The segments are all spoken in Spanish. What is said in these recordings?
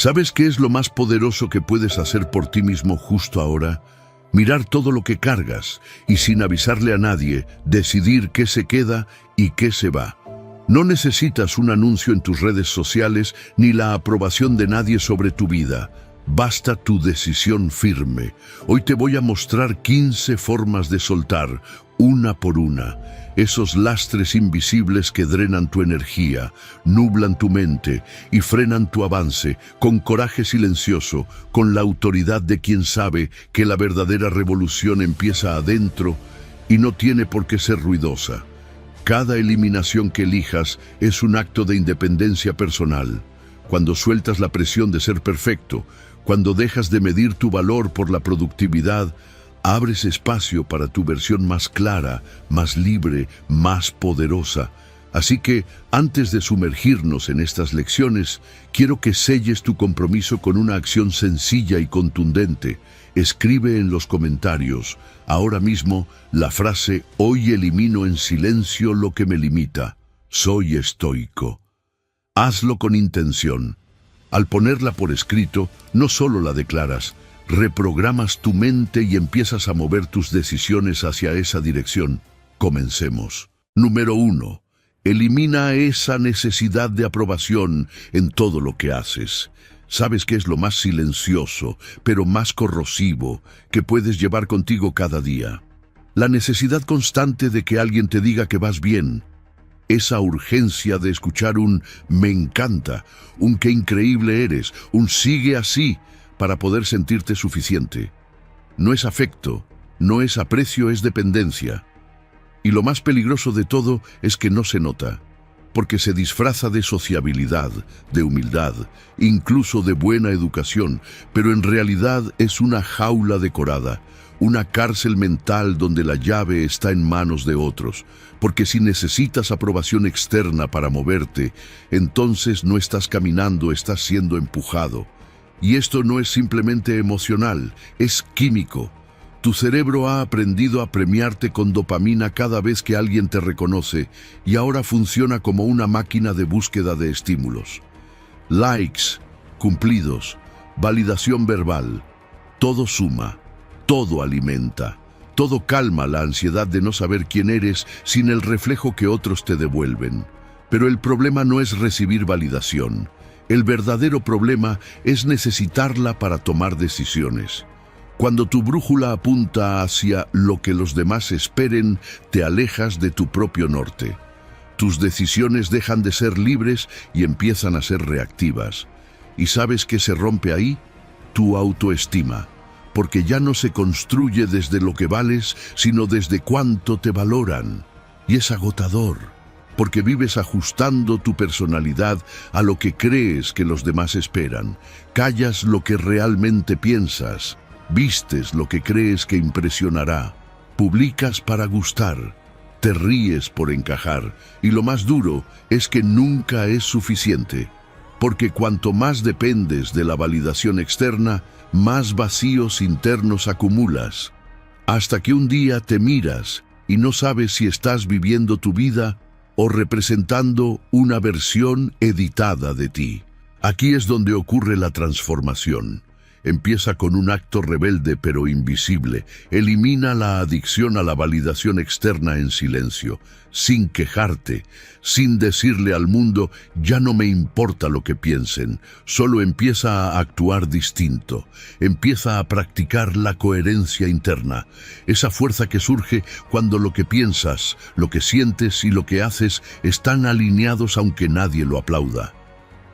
¿Sabes qué es lo más poderoso que puedes hacer por ti mismo justo ahora? Mirar todo lo que cargas y sin avisarle a nadie, decidir qué se queda y qué se va. No necesitas un anuncio en tus redes sociales ni la aprobación de nadie sobre tu vida. Basta tu decisión firme. Hoy te voy a mostrar 15 formas de soltar, una por una, esos lastres invisibles que drenan tu energía, nublan tu mente y frenan tu avance, con coraje silencioso, con la autoridad de quien sabe que la verdadera revolución empieza adentro y no tiene por qué ser ruidosa. Cada eliminación que elijas es un acto de independencia personal. Cuando sueltas la presión de ser perfecto, cuando dejas de medir tu valor por la productividad, abres espacio para tu versión más clara, más libre, más poderosa. Así que, antes de sumergirnos en estas lecciones, quiero que selles tu compromiso con una acción sencilla y contundente. Escribe en los comentarios, ahora mismo, la frase «Hoy elimino en silencio lo que me limita. Soy estoico». Hazlo con intención. Al ponerla por escrito, no solo la declaras, reprogramas tu mente y empiezas a mover tus decisiones hacia esa dirección. Comencemos. Número 1. Elimina esa necesidad de aprobación en todo lo que haces. ¿Sabes qué es lo más silencioso, pero más corrosivo, que puedes llevar contigo cada día? La necesidad constante de que alguien te diga que vas bien. Esa urgencia de escuchar un «me encanta», un «qué increíble eres», un «sigue así», para poder sentirte suficiente. No es afecto, no es aprecio, es dependencia. Y lo más peligroso de todo es que no se nota, porque se disfraza de sociabilidad, de humildad, incluso de buena educación, pero en realidad es una jaula decorada, una cárcel mental donde la llave está en manos de otros, porque si necesitas aprobación externa para moverte, entonces no estás caminando, estás siendo empujado. Y esto no es simplemente emocional, es químico. Tu cerebro ha aprendido a premiarte con dopamina cada vez que alguien te reconoce y ahora funciona como una máquina de búsqueda de estímulos. Likes, cumplidos, validación verbal, todo suma, todo alimenta, todo calma la ansiedad de no saber quién eres sin el reflejo que otros te devuelven. Pero el problema no es recibir validación. El verdadero problema es necesitarla para tomar decisiones. Cuando tu brújula apunta hacia lo que los demás esperen, te alejas de tu propio norte. Tus decisiones dejan de ser libres y empiezan a ser reactivas. ¿Y sabes qué se rompe ahí? Tu autoestima, porque ya no se construye desde lo que vales, sino desde cuánto te valoran. Y es agotador, porque vives ajustando tu personalidad a lo que crees que los demás esperan. Callas lo que realmente piensas, vistes lo que crees que impresionará, publicas para gustar, te ríes por encajar, y lo más duro es que nunca es suficiente, porque cuanto más dependes de la validación externa, más vacíos internos acumulas, hasta que un día te miras y no sabes si estás viviendo tu vida o representando una versión editada de ti. Aquí es donde ocurre la transformación. Empieza con un acto rebelde pero invisible. Elimina la adicción a la validación externa en silencio, sin quejarte, sin decirle al mundo «ya no me importa lo que piensen». Solo empieza a actuar distinto. Empieza a practicar la coherencia interna, esa fuerza que surge cuando lo que piensas, lo que sientes y lo que haces están alineados aunque nadie lo aplauda.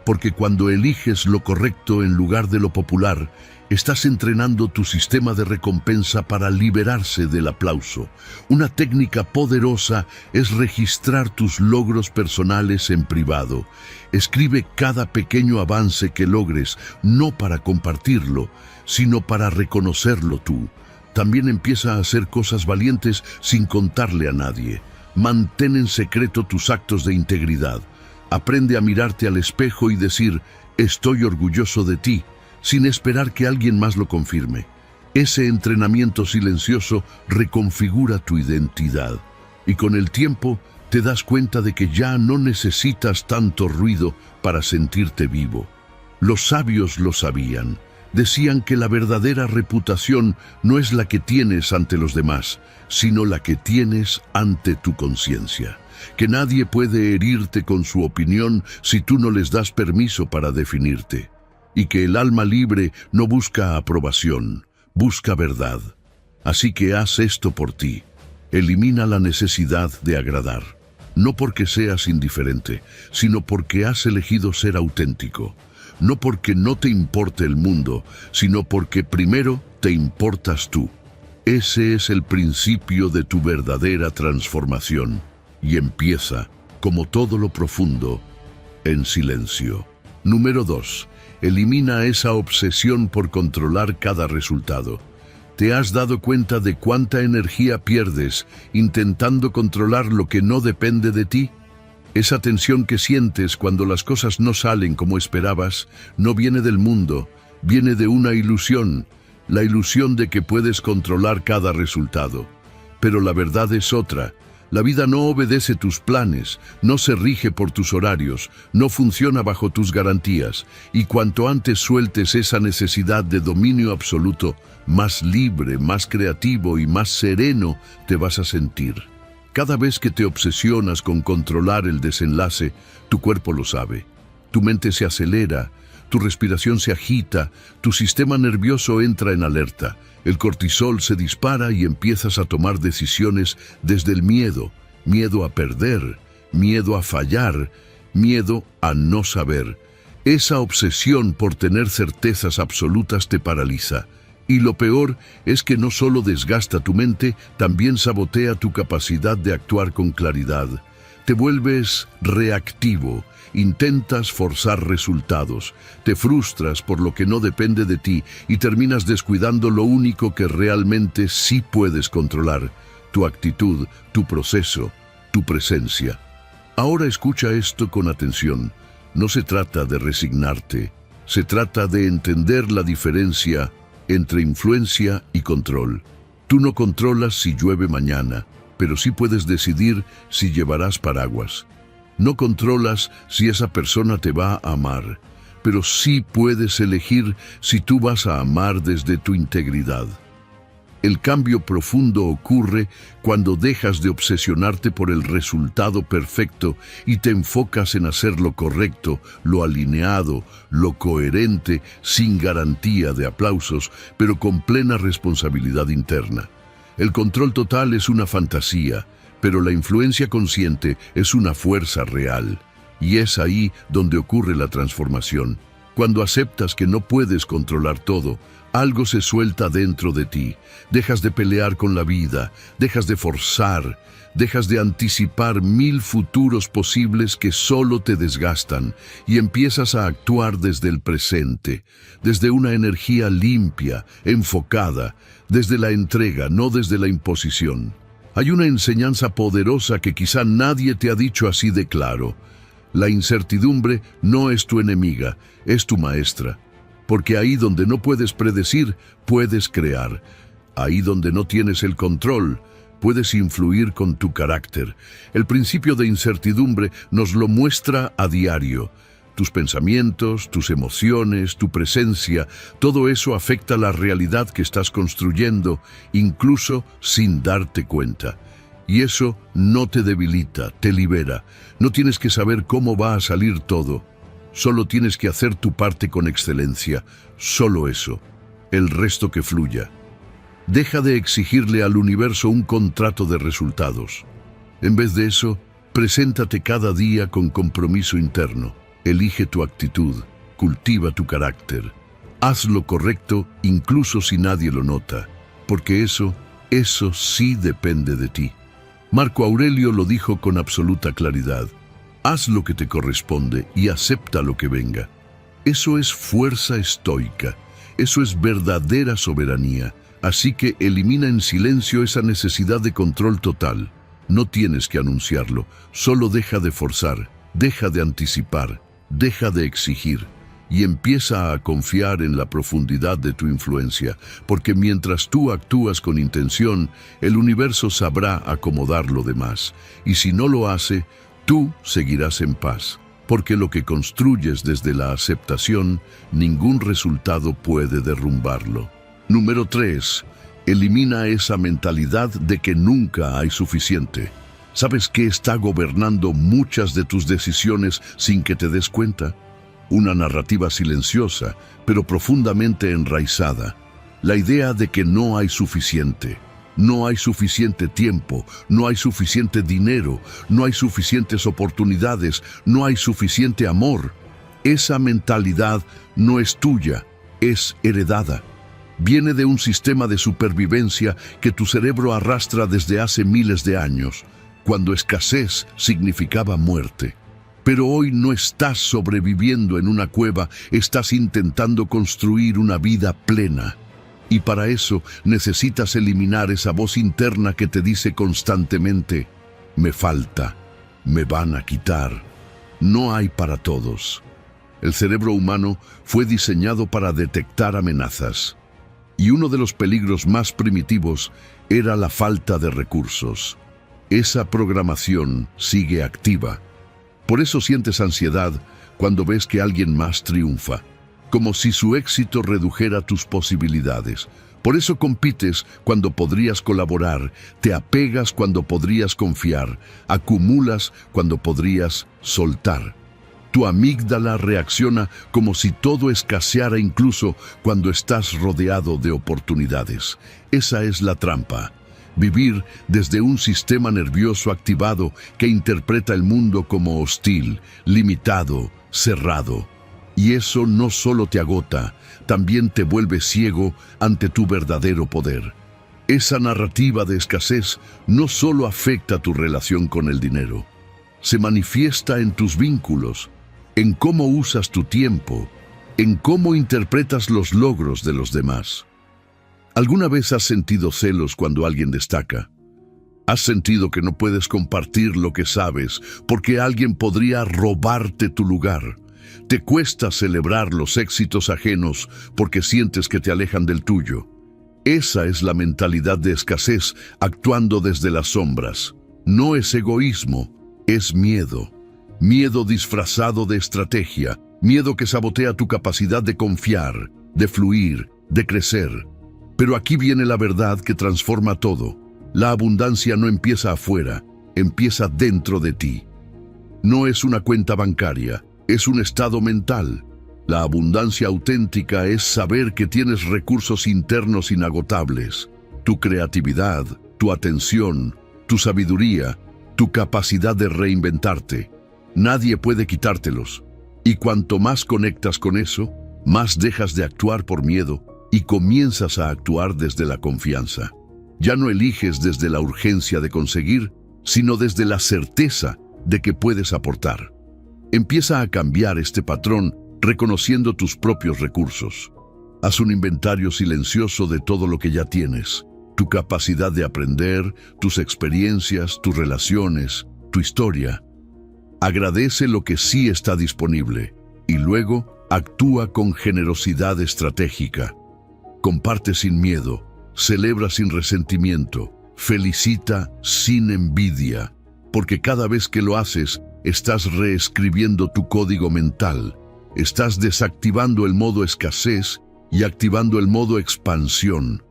Porque cuando eliges lo correcto en lugar de lo popular, estás entrenando tu sistema de recompensa para liberarse del aplauso. Una técnica poderosa es registrar tus logros personales en privado. Escribe cada pequeño avance que logres, no para compartirlo, sino para reconocerlo tú. También empieza a hacer cosas valientes sin contarle a nadie. Mantén en secreto tus actos de integridad. Aprende a mirarte al espejo y decir «estoy orgulloso de ti», sin esperar que alguien más lo confirme. Ese entrenamiento silencioso reconfigura tu identidad y con el tiempo te das cuenta de que ya no necesitas tanto ruido para sentirte vivo. Los sabios lo sabían. Decían que la verdadera reputación no es la que tienes ante los demás, sino la que tienes ante tu conciencia. Que nadie puede herirte con su opinión si tú no les das permiso para definirte. Y que el alma libre no busca aprobación, busca verdad. Así que haz esto por ti. Elimina la necesidad de agradar. No porque seas indiferente, sino porque has elegido ser auténtico. No porque no te importe el mundo, sino porque primero te importas tú. Ese es el principio de tu verdadera transformación. Y empieza, como todo lo profundo, en silencio. Número 2. Elimina esa obsesión por controlar cada resultado. ¿Te has dado cuenta de cuánta energía pierdes intentando controlar lo que no depende de ti? Esa tensión que sientes cuando las cosas no salen como esperabas no viene del mundo, viene de una ilusión, la ilusión de que puedes controlar cada resultado. Pero la verdad es otra. La vida no obedece tus planes, no se rige por tus horarios, no funciona bajo tus garantías, y cuanto antes sueltes esa necesidad de dominio absoluto, más libre, más creativo y más sereno te vas a sentir. Cada vez que te obsesionas con controlar el desenlace, tu cuerpo lo sabe. Tu mente se acelera, tu respiración se agita, tu sistema nervioso entra en alerta. El cortisol se dispara y empiezas a tomar decisiones desde el miedo. Miedo a perder, miedo a fallar, miedo a no saber. Esa obsesión por tener certezas absolutas te paraliza. Y lo peor es que no solo desgasta tu mente, también sabotea tu capacidad de actuar con claridad. Te vuelves reactivo, intentas forzar resultados, te frustras por lo que no depende de ti y terminas descuidando lo único que realmente sí puedes controlar: tu actitud, tu proceso, tu presencia. Ahora escucha esto con atención. No se trata de resignarte, se trata de entender la diferencia entre influencia y control. Tú no controlas si llueve mañana, pero sí puedes decidir si llevarás paraguas. No controlas si esa persona te va a amar, pero sí puedes elegir si tú vas a amar desde tu integridad. El cambio profundo ocurre cuando dejas de obsesionarte por el resultado perfecto y te enfocas en hacer lo correcto, lo alineado, lo coherente, sin garantía de aplausos, pero con plena responsabilidad interna. El control total es una fantasía, pero la influencia consciente es una fuerza real. Y es ahí donde ocurre la transformación. Cuando aceptas que no puedes controlar todo, algo se suelta dentro de ti. Dejas de pelear con la vida, dejas de forzar, dejas de anticipar 1000 futuros posibles que solo te desgastan y empiezas a actuar desde el presente, desde una energía limpia, enfocada, desde la entrega, no desde la imposición. Hay una enseñanza poderosa que quizá nadie te ha dicho así de claro. La incertidumbre no es tu enemiga, es tu maestra. Porque ahí donde no puedes predecir, puedes crear. Ahí donde no tienes el control, puedes influir con tu carácter. El principio de incertidumbre nos lo muestra a diario. Tus pensamientos, tus emociones, tu presencia, todo eso afecta la realidad que estás construyendo, incluso sin darte cuenta. Y eso no te debilita, te libera. No tienes que saber cómo va a salir todo. Solo tienes que hacer tu parte con excelencia, solo eso, el resto que fluya. Deja de exigirle al universo un contrato de resultados. En vez de eso, preséntate cada día con compromiso interno. Elige tu actitud, cultiva tu carácter. Haz lo correcto incluso si nadie lo nota, porque eso sí depende de ti. Marco Aurelio lo dijo con absoluta claridad. Haz lo que te corresponde y acepta lo que venga. Eso es fuerza estoica, eso es verdadera soberanía. Así que elimina en silencio esa necesidad de control total. No tienes que anunciarlo, solo deja de forzar, deja de anticipar, deja de exigir y empieza a confiar en la profundidad de tu influencia, porque mientras tú actúas con intención, el universo sabrá acomodar lo demás, y si no lo hace, tú seguirás en paz. porque lo que construyes desde la aceptación, ningún resultado puede derrumbarlo. Número 3. Elimina esa mentalidad de que nunca hay suficiente. ¿Sabes qué está gobernando muchas de tus decisiones sin que te des cuenta? Una narrativa silenciosa, pero profundamente enraizada. La idea de que no hay suficiente. No hay suficiente tiempo, no hay suficiente dinero, no hay suficientes oportunidades, no hay suficiente amor. Esa mentalidad no es tuya, es heredada. Viene de un sistema de supervivencia que tu cerebro arrastra desde hace miles de años, cuando escasez significaba muerte. Pero hoy no estás sobreviviendo en una cueva, estás intentando construir una vida plena. Y para eso necesitas eliminar esa voz interna que te dice constantemente: me falta, me van a quitar, no hay para todos. El cerebro humano fue diseñado para detectar amenazas. Y uno de los peligros más primitivos era la falta de recursos. Esa programación sigue activa. Por eso sientes ansiedad cuando ves que alguien más triunfa, como si su éxito redujera tus posibilidades. Por eso compites cuando podrías colaborar, te apegas cuando podrías confiar, acumulas cuando podrías soltar. Tu amígdala reacciona como si todo escaseara incluso cuando estás rodeado de oportunidades. Esa es la trampa. Vivir desde un sistema nervioso activado que interpreta el mundo como hostil, limitado, cerrado. Y eso no solo te agota, también te vuelve ciego ante tu verdadero poder. Esa narrativa de escasez no solo afecta tu relación con el dinero, se manifiesta en tus vínculos, en cómo usas tu tiempo, en cómo interpretas los logros de los demás. ¿Alguna vez has sentido celos cuando alguien destaca? ¿Has sentido que no puedes compartir lo que sabes porque alguien podría robarte tu lugar? ¿Te cuesta celebrar los éxitos ajenos porque sientes que te alejan del tuyo? Esa es la mentalidad de escasez actuando desde las sombras. No es egoísmo, es miedo. Miedo disfrazado de estrategia, miedo que sabotea tu capacidad de confiar, de fluir, de crecer. Pero aquí viene la verdad que transforma todo. La abundancia no empieza afuera, empieza dentro de ti. No es una cuenta bancaria, es un estado mental. La abundancia auténtica es saber que tienes recursos internos inagotables. Tu creatividad, tu atención, tu sabiduría, tu capacidad de reinventarte. Nadie puede quitártelos. Y cuanto más conectas con eso, más dejas de actuar por miedo y comienzas a actuar desde la confianza. Ya no eliges desde la urgencia de conseguir, sino desde la certeza de que puedes aportar. Empieza a cambiar este patrón reconociendo tus propios recursos. Haz un inventario silencioso de todo lo que ya tienes, tu capacidad de aprender, tus experiencias, tus relaciones, tu historia. Agradece lo que sí está disponible y luego actúa con generosidad estratégica. Comparte sin miedo, celebra sin resentimiento, felicita sin envidia, porque cada vez que lo haces, estás reescribiendo tu código mental, estás desactivando el modo escasez y activando el modo expansión.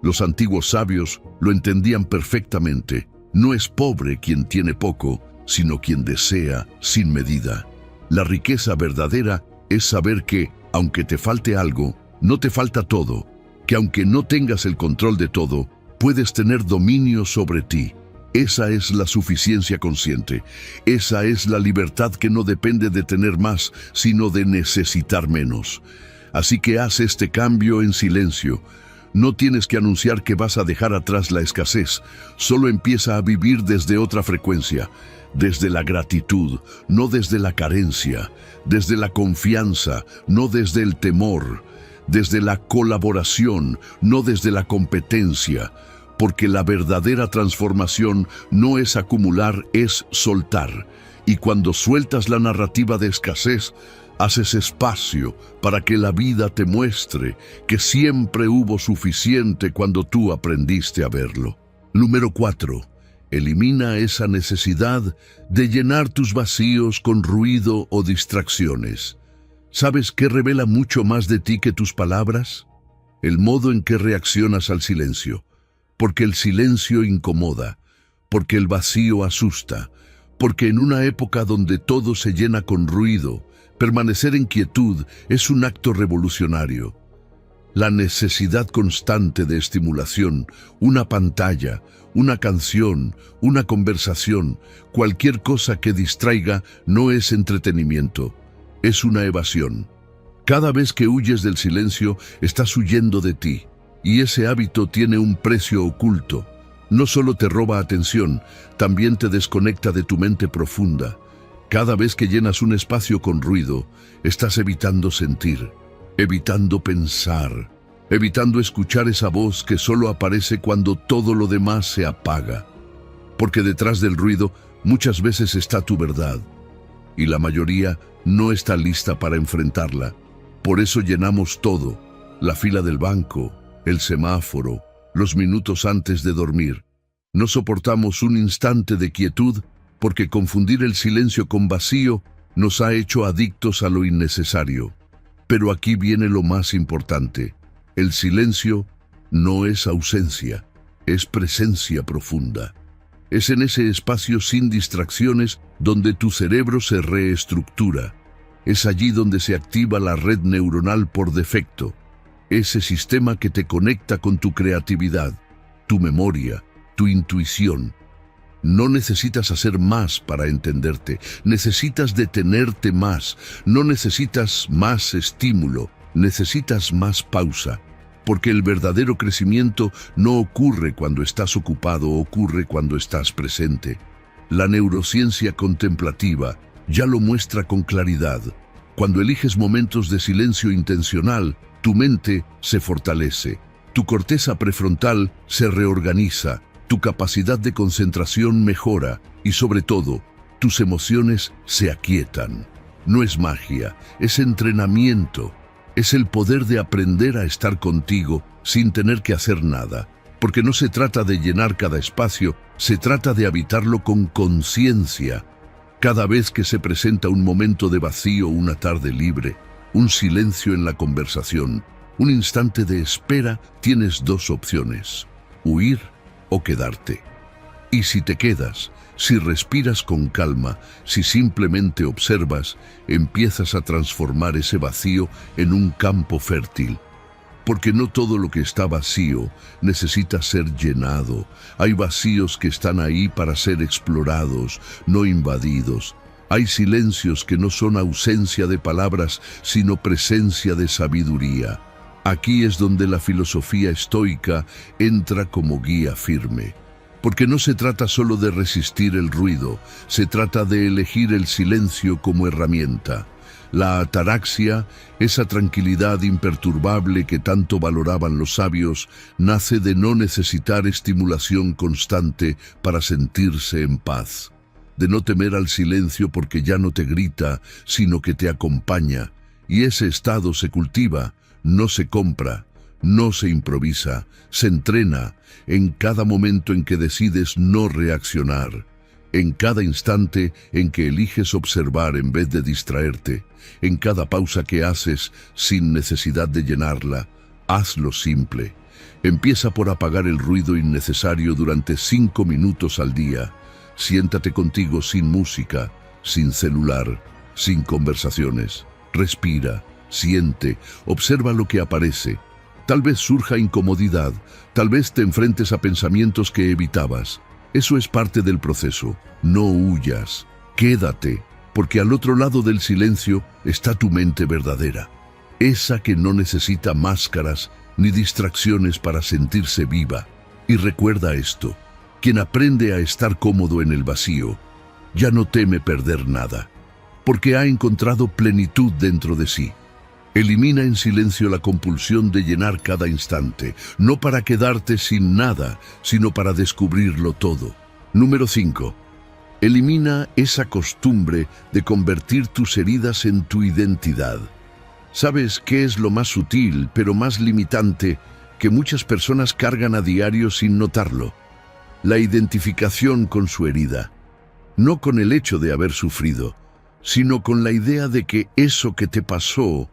Los antiguos sabios lo entendían perfectamente. No es pobre quien tiene poco, sino quien desea sin medida. La riqueza verdadera es saber que, aunque te falte algo, no te falta todo, que aunque no tengas el control de todo, puedes tener dominio sobre ti. Esa es la suficiencia consciente. Esa es la libertad que no depende de tener más, sino de necesitar menos. Así que haz este cambio en silencio. No tienes que anunciar que vas a dejar atrás la escasez. Solo empieza a vivir desde otra frecuencia, desde la gratitud, no desde la carencia, desde la confianza, no desde el temor, desde la colaboración, no desde la competencia, porque la verdadera transformación no es acumular, es soltar. Y cuando sueltas la narrativa de escasez, haces espacio para que la vida te muestre que siempre hubo suficiente cuando tú aprendiste a verlo. Número 4. Elimina esa necesidad de llenar tus vacíos con ruido o distracciones. ¿Sabes qué revela mucho más de ti que tus palabras? El modo en que reaccionas al silencio. Porque el silencio incomoda, porque el vacío asusta, porque en una época donde todo se llena con ruido, permanecer en quietud es un acto revolucionario. La necesidad constante de estimulación, una pantalla, una canción, una conversación, cualquier cosa que distraiga no es entretenimiento, es una evasión. Cada vez que huyes del silencio, estás huyendo de ti, y ese hábito tiene un precio oculto. No solo te roba atención, también te desconecta de tu mente profunda. Cada vez que llenas un espacio con ruido, estás evitando sentir, evitando pensar, evitando escuchar esa voz que solo aparece cuando todo lo demás se apaga. Porque detrás del ruido muchas veces está tu verdad, y la mayoría no está lista para enfrentarla. Por eso llenamos todo, la fila del banco, el semáforo, los minutos antes de dormir. No soportamos un instante de quietud porque confundir el silencio con vacío nos ha hecho adictos a lo innecesario. Pero aquí viene lo más importante. El silencio no es ausencia, es presencia profunda. Es en ese espacio sin distracciones donde tu cerebro se reestructura. Es allí donde se activa la red neuronal por defecto. Ese sistema que te conecta con tu creatividad, tu memoria, tu intuición. No necesitas hacer más para entenderte, necesitas detenerte más, no necesitas más estímulo, necesitas más pausa, porque el verdadero crecimiento no ocurre cuando estás ocupado, ocurre cuando estás presente. La neurociencia contemplativa ya lo muestra con claridad. Cuando eliges momentos de silencio intencional, tu mente se fortalece, tu corteza prefrontal se reorganiza, tu capacidad de concentración mejora y, sobre todo, tus emociones se aquietan. No es magia, es entrenamiento, es el poder de aprender a estar contigo sin tener que hacer nada, porque no se trata de llenar cada espacio, se trata de habitarlo con conciencia. Cada vez que se presenta un momento de vacío, una tarde libre, un silencio en la conversación, un instante de espera, tienes dos opciones: huir o quedarte. Y si te quedas, si respiras con calma, si simplemente observas, empiezas a transformar ese vacío en un campo fértil. Porque no todo lo que está vacío necesita ser llenado. Hay vacíos que están ahí para ser explorados, no invadidos. Hay silencios que no son ausencia de palabras, sino presencia de sabiduría. Aquí es donde la filosofía estoica entra como guía firme. Porque no se trata solo de resistir el ruido, se trata de elegir el silencio como herramienta. La ataraxia, esa tranquilidad imperturbable que tanto valoraban los sabios, nace de no necesitar estimulación constante para sentirse en paz. De no temer al silencio porque ya no te grita, sino que te acompaña. Y ese estado se cultiva, no se compra, no se improvisa, se entrena en cada momento en que decides no reaccionar, en cada instante en que eliges observar en vez de distraerte, en cada pausa que haces sin necesidad de llenarla. Hazlo simple. Empieza por apagar el ruido innecesario durante 5 minutos al día. Siéntate contigo sin música, sin celular, sin conversaciones. Respira, siente, observa lo que aparece. Tal vez surja incomodidad, tal vez te enfrentes a pensamientos que evitabas. Eso es parte del proceso. No huyas, quédate, porque al otro lado del silencio está tu mente verdadera. Esa que no necesita máscaras ni distracciones para sentirse viva. Y recuerda esto: quien aprende a estar cómodo en el vacío, ya no teme perder nada, porque ha encontrado plenitud dentro de sí. Elimina en silencio la compulsión de llenar cada instante, no para quedarte sin nada, sino para descubrirlo todo. Número 5. Elimina esa costumbre de convertir tus heridas en tu identidad. ¿Sabes qué es lo más sutil, pero más limitante, que muchas personas cargan a diario sin notarlo? la identificación con su herida, no con el hecho de haber sufrido, sino con la idea de que eso que te pasó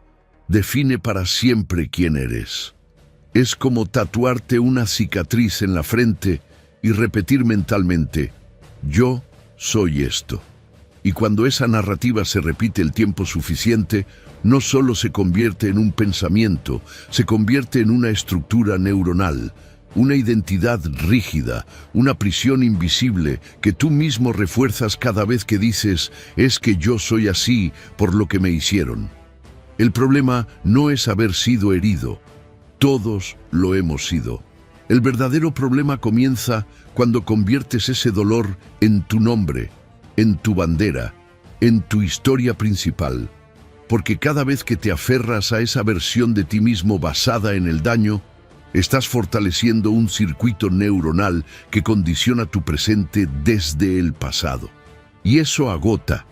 define para siempre quién eres. Es como tatuarte una cicatriz en la frente y repetir mentalmente, yo soy esto. Y cuando esa narrativa se repite el tiempo suficiente, no solo se convierte en un pensamiento, se convierte en una estructura neuronal, una identidad rígida, una prisión invisible que tú mismo refuerzas cada vez que dices, es que yo soy así por lo que me hicieron. El problema no es haber sido herido. Todos lo hemos sido. El verdadero problema comienza cuando conviertes ese dolor en tu nombre, en tu bandera, en tu historia principal. Porque cada vez que te aferras a esa versión de ti mismo basada en el daño, estás fortaleciendo un circuito neuronal que condiciona tu presente desde el pasado. Y eso agota,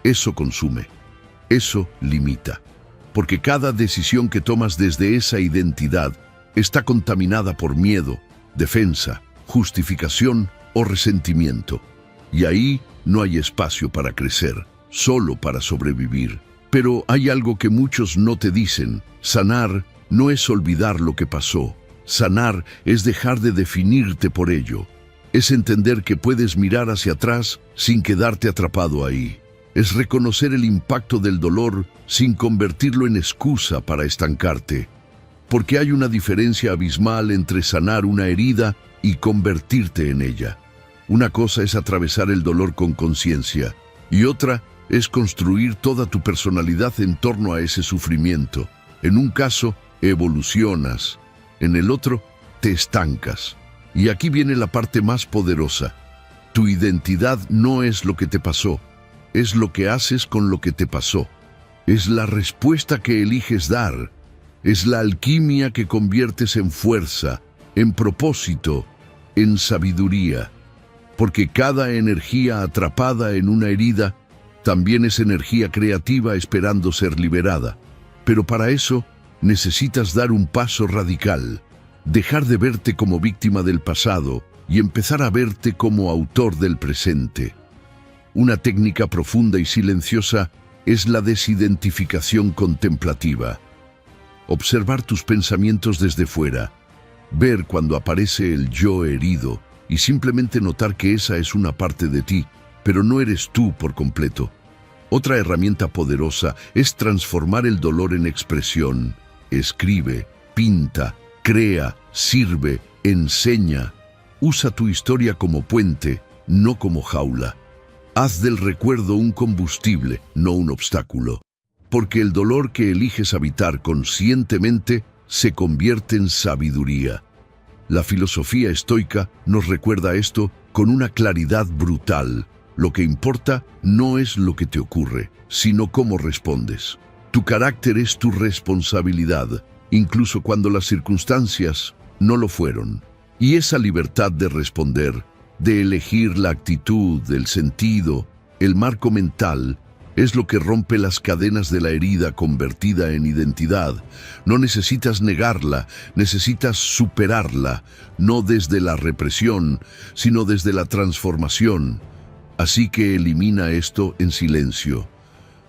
eso consume, eso limita. Porque cada decisión que tomas desde esa identidad está contaminada por miedo, defensa, justificación o resentimiento. Y ahí no hay espacio para crecer, solo para sobrevivir. Pero hay algo que muchos no te dicen. Sanar no es olvidar lo que pasó. Sanar es dejar de definirte por ello. Es entender que puedes mirar hacia atrás sin quedarte atrapado ahí. Es reconocer el impacto del dolor sin convertirlo en excusa para estancarte. Porque hay una diferencia abismal entre sanar una herida y convertirte en ella. Una cosa es atravesar el dolor con conciencia y otra es construir toda tu personalidad en torno a ese sufrimiento. En un caso, evolucionas. En el otro, te estancas. Y aquí viene la parte más poderosa. Tu identidad no es lo que te pasó, es lo que haces con lo que te pasó. Es la respuesta que eliges dar. Es la alquimia que conviertes en fuerza, en propósito, en sabiduría. Porque cada energía atrapada en una herida también es energía creativa esperando ser liberada. Pero para eso necesitas dar un paso radical, dejar de verte como víctima del pasado y empezar a verte como autor del presente. Una técnica profunda y silenciosa es la desidentificación contemplativa. Observar tus pensamientos desde fuera, ver cuando aparece el yo herido y simplemente notar que esa es una parte de ti, pero no eres tú por completo. Otra herramienta poderosa es transformar el dolor en expresión. Escribe, pinta, crea, sirve, enseña. Usa tu historia como puente, no como jaula. Haz del recuerdo un combustible, no un obstáculo. Porque el dolor que eliges habitar conscientemente se convierte en sabiduría. La filosofía estoica nos recuerda esto con una claridad brutal. Lo que importa no es lo que te ocurre, sino cómo respondes. Tu carácter es tu responsabilidad, incluso cuando las circunstancias no lo fueron. Y esa libertad de responder, de elegir la actitud, el sentido, el marco mental, es lo que rompe las cadenas de la herida convertida en identidad. No necesitas negarla, necesitas superarla, no desde la represión, sino desde la transformación. Así que elimina esto en silencio.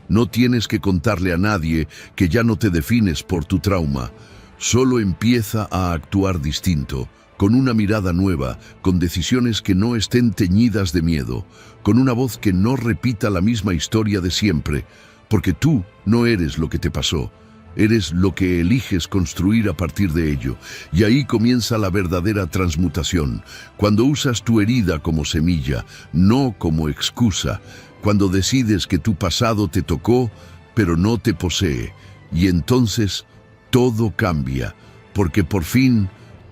No tienes que contarle a nadie que ya no te defines por tu trauma. Solo empieza a actuar distinto, con una mirada nueva, con decisiones que no estén teñidas de miedo, con una voz que no repita la misma historia de siempre, porque tú no eres lo que te pasó, eres lo que eliges construir a partir de ello. Y ahí comienza la verdadera transmutación, cuando usas tu herida como semilla, no como excusa, cuando decides que tu pasado te tocó, pero no te posee, y entonces todo cambia, porque por fin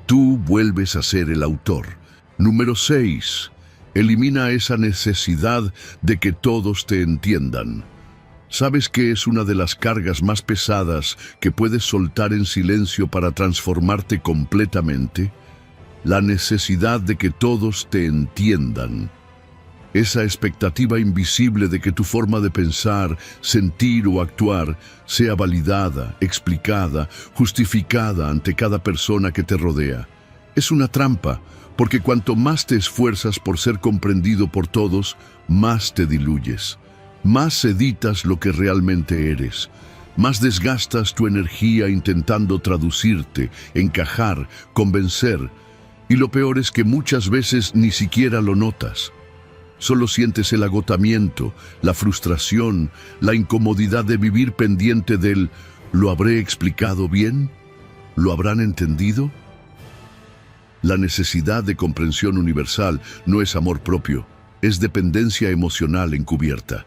tú vuelves a ser el autor. Número 6. Elimina esa necesidad de que todos te entiendan. ¿Sabes qué es una de las cargas más pesadas que puedes soltar en silencio para transformarte completamente? La necesidad de que todos te entiendan. Esa expectativa invisible de que tu forma de pensar, sentir o actuar sea validada, explicada, justificada ante cada persona que te rodea. Es una trampa, porque cuanto más te esfuerzas por ser comprendido por todos, más te diluyes, más editas lo que realmente eres, más desgastas tu energía intentando traducirte, encajar, convencer, y lo peor es que muchas veces ni siquiera lo notas. Solo sientes el agotamiento, la frustración, la incomodidad de vivir pendiente del ¿lo habré explicado bien? ¿Lo habrán entendido? La necesidad de comprensión universal no es amor propio, es dependencia emocional encubierta.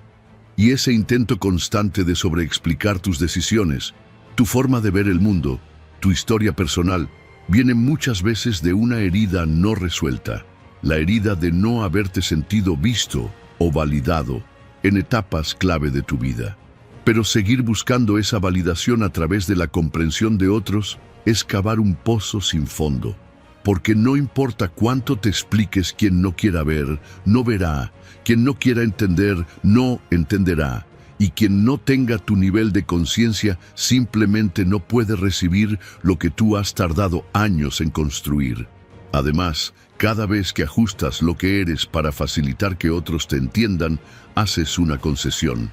Y ese intento constante de sobreexplicar tus decisiones, tu forma de ver el mundo, tu historia personal, viene muchas veces de una herida no resuelta, la herida de no haberte sentido visto o validado en etapas clave de tu vida. Pero seguir buscando esa validación a través de la comprensión de otros es cavar un pozo sin fondo. Porque no importa cuánto te expliques, quien no quiera ver, no verá, quien no quiera entender, no entenderá, y quien no tenga tu nivel de conciencia simplemente no puede recibir lo que tú has tardado años en construir. Además, cada vez que ajustas lo que eres para facilitar que otros te entiendan, haces una concesión.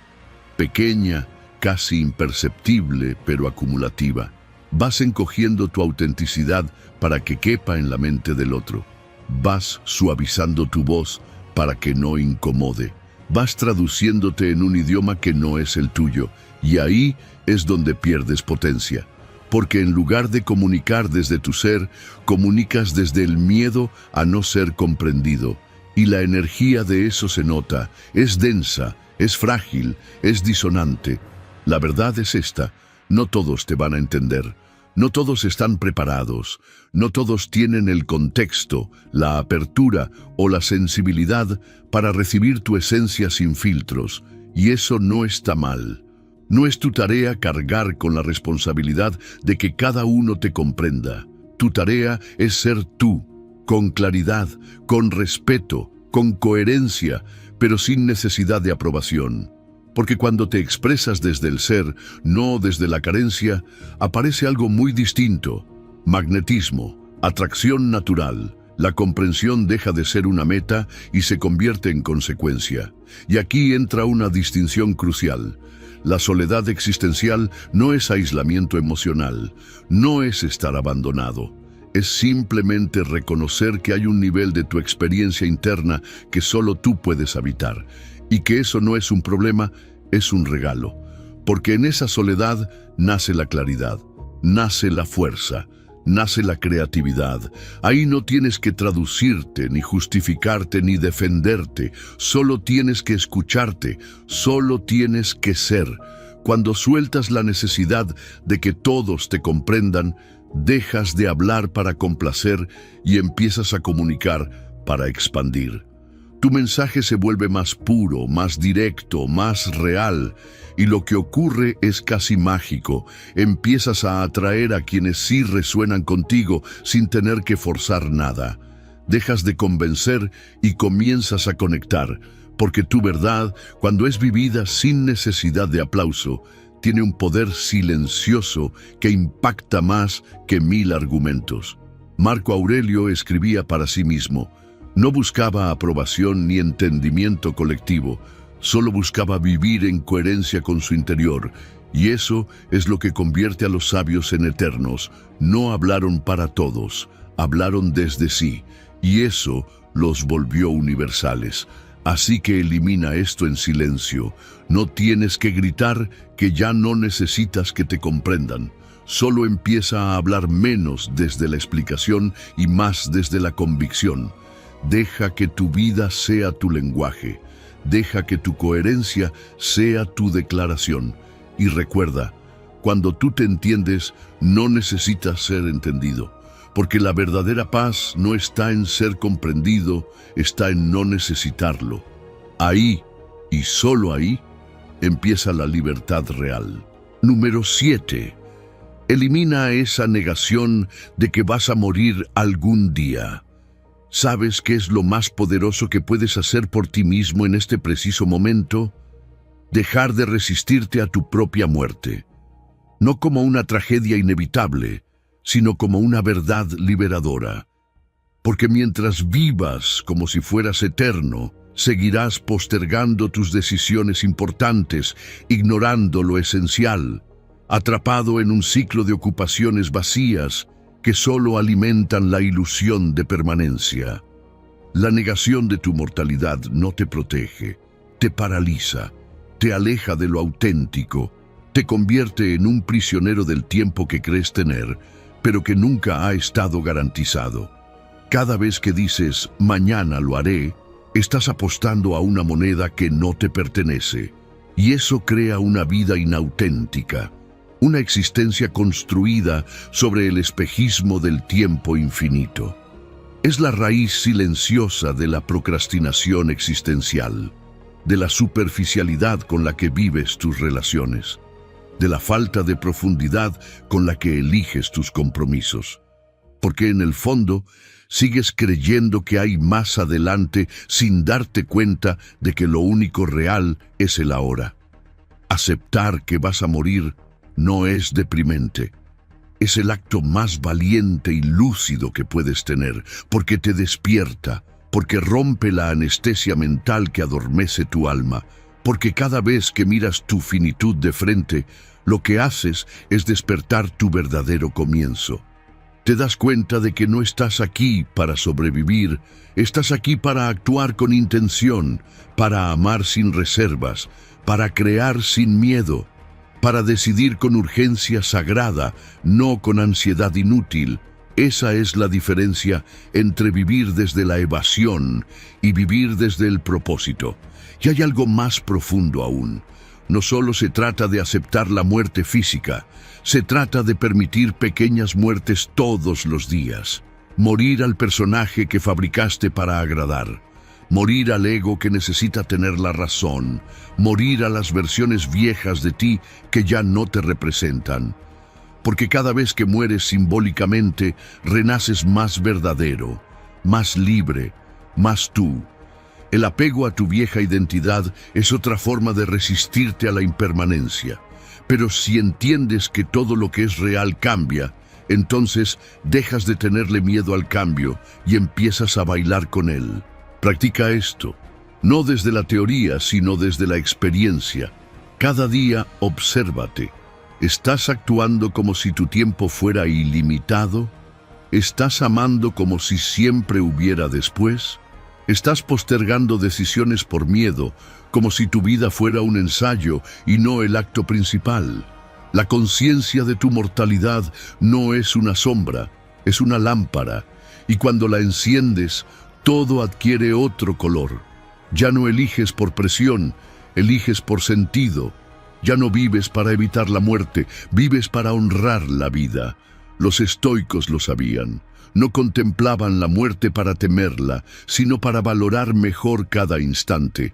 Pequeña, casi imperceptible, pero acumulativa. Vas encogiendo tu autenticidad para que quepa en la mente del otro. Vas suavizando tu voz para que no incomode. Vas traduciéndote en un idioma que no es el tuyo, y ahí es donde pierdes potencia. Porque en lugar de comunicar desde tu ser, comunicas desde el miedo a no ser comprendido. Y la energía de eso se nota, es densa, es frágil, es disonante. La verdad es esta, no todos te van a entender. No todos están preparados, no todos tienen el contexto, la apertura o la sensibilidad para recibir tu esencia sin filtros, y eso no está mal. No es tu tarea cargar con la responsabilidad de que cada uno te comprenda. Tu tarea es ser tú, con claridad, con respeto, con coherencia, pero sin necesidad de aprobación. Porque cuando te expresas desde el ser, no desde la carencia, aparece algo muy distinto. Magnetismo, atracción natural. La comprensión deja de ser una meta y se convierte en consecuencia. Y aquí entra una distinción crucial. La soledad existencial no es aislamiento emocional, no es estar abandonado. Es simplemente reconocer que hay un nivel de tu experiencia interna que solo tú puedes habitar. Y que eso no es un problema, es un regalo. Porque en esa soledad nace la claridad, nace la fuerza, nace la creatividad. Ahí no tienes que traducirte, ni justificarte, ni defenderte. Solo tienes que escucharte, solo tienes que ser. Cuando sueltas la necesidad de que todos te comprendan, dejas de hablar para complacer y empiezas a comunicar para expandir. Tu mensaje se vuelve más puro, más directo, más real, y lo que ocurre es casi mágico. Empiezas a atraer a quienes sí resuenan contigo sin tener que forzar nada. Dejas de convencer y comienzas a conectar, porque tu verdad, cuando es vivida sin necesidad de aplauso, tiene un poder silencioso que impacta más que 1000 argumentos. Marco Aurelio escribía para sí mismo: no buscaba aprobación ni entendimiento colectivo, solo buscaba vivir en coherencia con su interior, y eso es lo que convierte a los sabios en eternos. No hablaron para todos, hablaron desde sí, y eso los volvió universales. Así que elimina esto en silencio. No tienes que gritar que ya no necesitas que te comprendan. Solo empieza a hablar menos desde la explicación y más desde la convicción. Deja que tu vida sea tu lenguaje. Deja que tu coherencia sea tu declaración. Y recuerda, cuando tú te entiendes, no necesitas ser entendido. Porque la verdadera paz no está en ser comprendido, está en no necesitarlo. Ahí, y solo ahí, empieza la libertad real. Número 7. Elimina esa negación de que vas a morir algún día. ¿Sabes qué es lo más poderoso que puedes hacer por ti mismo en este preciso momento? Dejar de resistirte a tu propia muerte. No como una tragedia inevitable, sino como una verdad liberadora. Porque mientras vivas como si fueras eterno, seguirás postergando tus decisiones importantes, ignorando lo esencial, atrapado en un ciclo de ocupaciones vacías que solo alimentan la ilusión de permanencia. La negación de tu mortalidad no te protege, te paraliza, te aleja de lo auténtico, te convierte en un prisionero del tiempo que crees tener, pero que nunca ha estado garantizado. Cada vez que dices, mañana lo haré, estás apostando a una moneda que no te pertenece, y eso crea una vida inauténtica, una existencia construida sobre el espejismo del tiempo infinito. Es la raíz silenciosa de la procrastinación existencial, de la superficialidad con la que vives tus relaciones, de la falta de profundidad con la que eliges tus compromisos. Porque en el fondo, sigues creyendo que hay más adelante sin darte cuenta de que lo único real es el ahora. Aceptar que vas a morir no es deprimente. Es el acto más valiente y lúcido que puedes tener, porque te despierta, porque rompe la anestesia mental que adormece tu alma, porque cada vez que miras tu finitud de frente, lo que haces es despertar tu verdadero comienzo. Te das cuenta de que no estás aquí para sobrevivir, estás aquí para actuar con intención, para amar sin reservas, para crear sin miedo, para decidir con urgencia sagrada, no con ansiedad inútil. Esa es la diferencia entre vivir desde la evasión y vivir desde el propósito. Y hay algo más profundo aún. No solo se trata de aceptar la muerte física, se trata de permitir pequeñas muertes todos los días. Morir al personaje que fabricaste para agradar. Morir al ego que necesita tener la razón. Morir a las versiones viejas de ti que ya no te representan. Porque cada vez que mueres simbólicamente, renaces más verdadero, más libre, más tú. El apego a tu vieja identidad es otra forma de resistirte a la impermanencia. Pero si entiendes que todo lo que es real cambia, entonces dejas de tenerle miedo al cambio y empiezas a bailar con él. Practica esto, no desde la teoría, sino desde la experiencia. Cada día obsérvate. ¿Estás actuando como si tu tiempo fuera ilimitado? ¿Estás amando como si siempre hubiera después? ¿Estás postergando decisiones por miedo, como si tu vida fuera un ensayo y no el acto principal? La conciencia de tu mortalidad no es una sombra, es una lámpara, y cuando la enciendes, todo adquiere otro color. Ya no eliges por presión, eliges por sentido. Ya no vives para evitar la muerte, vives para honrar la vida. Los estoicos lo sabían. No contemplaban la muerte para temerla, sino para valorar mejor cada instante.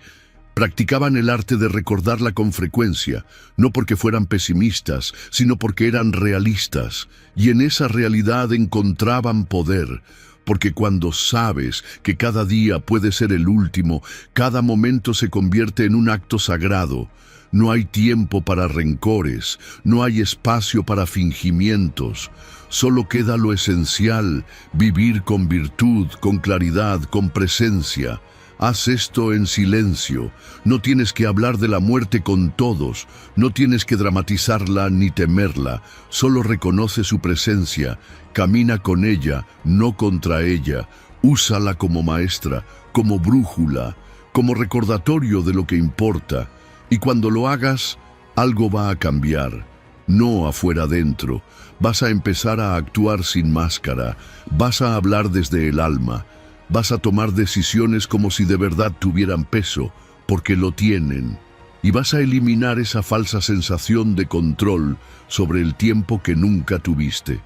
Practicaban el arte de recordarla con frecuencia, no porque fueran pesimistas, sino porque eran realistas, y en esa realidad encontraban poder. Porque cuando sabes que cada día puede ser el último, cada momento se convierte en un acto sagrado. No hay tiempo para rencores, no hay espacio para fingimientos. Solo queda lo esencial, vivir con virtud, con claridad, con presencia. Haz esto en silencio. No tienes que hablar de la muerte con todos, no tienes que dramatizarla ni temerla. Solo reconoce su presencia, camina con ella, no contra ella. Úsala como maestra, como brújula, como recordatorio de lo que importa. Y cuando lo hagas, algo va a cambiar. No afuera adentro. Vas a empezar a actuar sin máscara. Vas a hablar desde el alma. Vas a tomar decisiones como si de verdad tuvieran peso, porque lo tienen. Y vas a eliminar esa falsa sensación de control sobre el tiempo que nunca tuviste.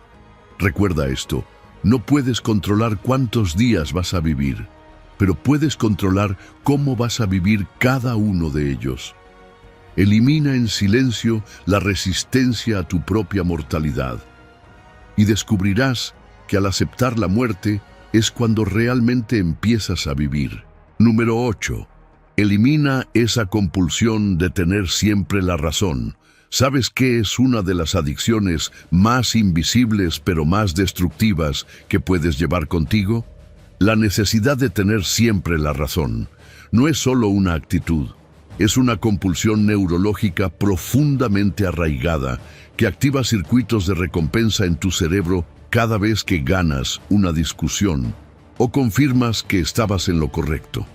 Recuerda esto, no puedes controlar cuántos días vas a vivir, pero puedes controlar cómo vas a vivir cada uno de ellos. Elimina en silencio la resistencia a tu propia mortalidad y descubrirás que al aceptar la muerte es cuando realmente empiezas a vivir. Número 8. Elimina esa compulsión de tener siempre la razón. ¿Sabes qué es una de las adicciones más invisibles pero más destructivas que puedes llevar contigo? La necesidad de tener siempre la razón no es solo una actitud, es una compulsión neurológica profundamente arraigada que activa circuitos de recompensa en tu cerebro cada vez que ganas una discusión o confirmas que estabas en lo correcto.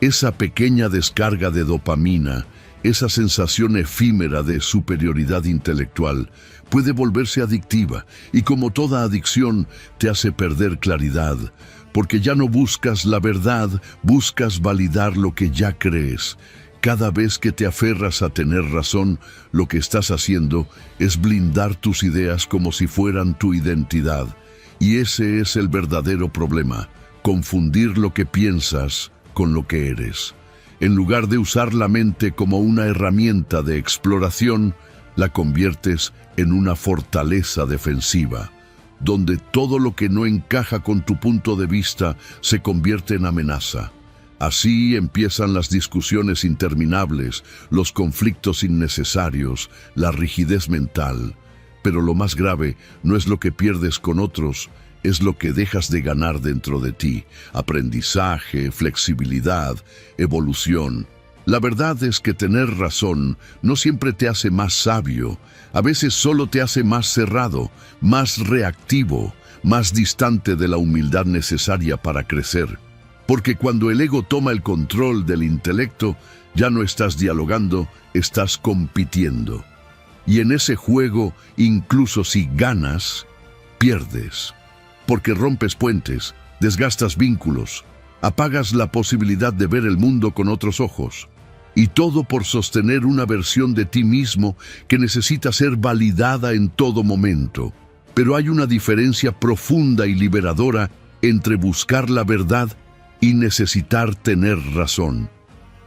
Esa pequeña descarga de dopamina, esa sensación efímera de superioridad intelectual, puede volverse adictiva y, como toda adicción, te hace perder claridad, porque ya no buscas la verdad, buscas validar lo que ya crees. Cada vez que te aferras a tener razón, lo que estás haciendo es blindar tus ideas como si fueran tu identidad. Y ese es el verdadero problema, confundir lo que piensas con lo que eres. En lugar de usar la mente como una herramienta de exploración, la conviertes en una fortaleza defensiva, donde todo lo que no encaja con tu punto de vista se convierte en amenaza. Así empiezan las discusiones interminables, los conflictos innecesarios, la rigidez mental. Pero lo más grave no es lo que pierdes con otros, es lo que dejas de ganar dentro de ti: aprendizaje, flexibilidad, evolución. La verdad es que tener razón no siempre te hace más sabio, a veces solo te hace más cerrado, más reactivo, más distante de la humildad necesaria para crecer. Porque cuando el ego toma el control del intelecto, ya no estás dialogando, estás compitiendo. Y en ese juego, incluso si ganas, pierdes. Porque rompes puentes, desgastas vínculos, apagas la posibilidad de ver el mundo con otros ojos. Y todo por sostener una versión de ti mismo que necesita ser validada en todo momento. Pero hay una diferencia profunda y liberadora entre buscar la verdad y necesitar tener razón.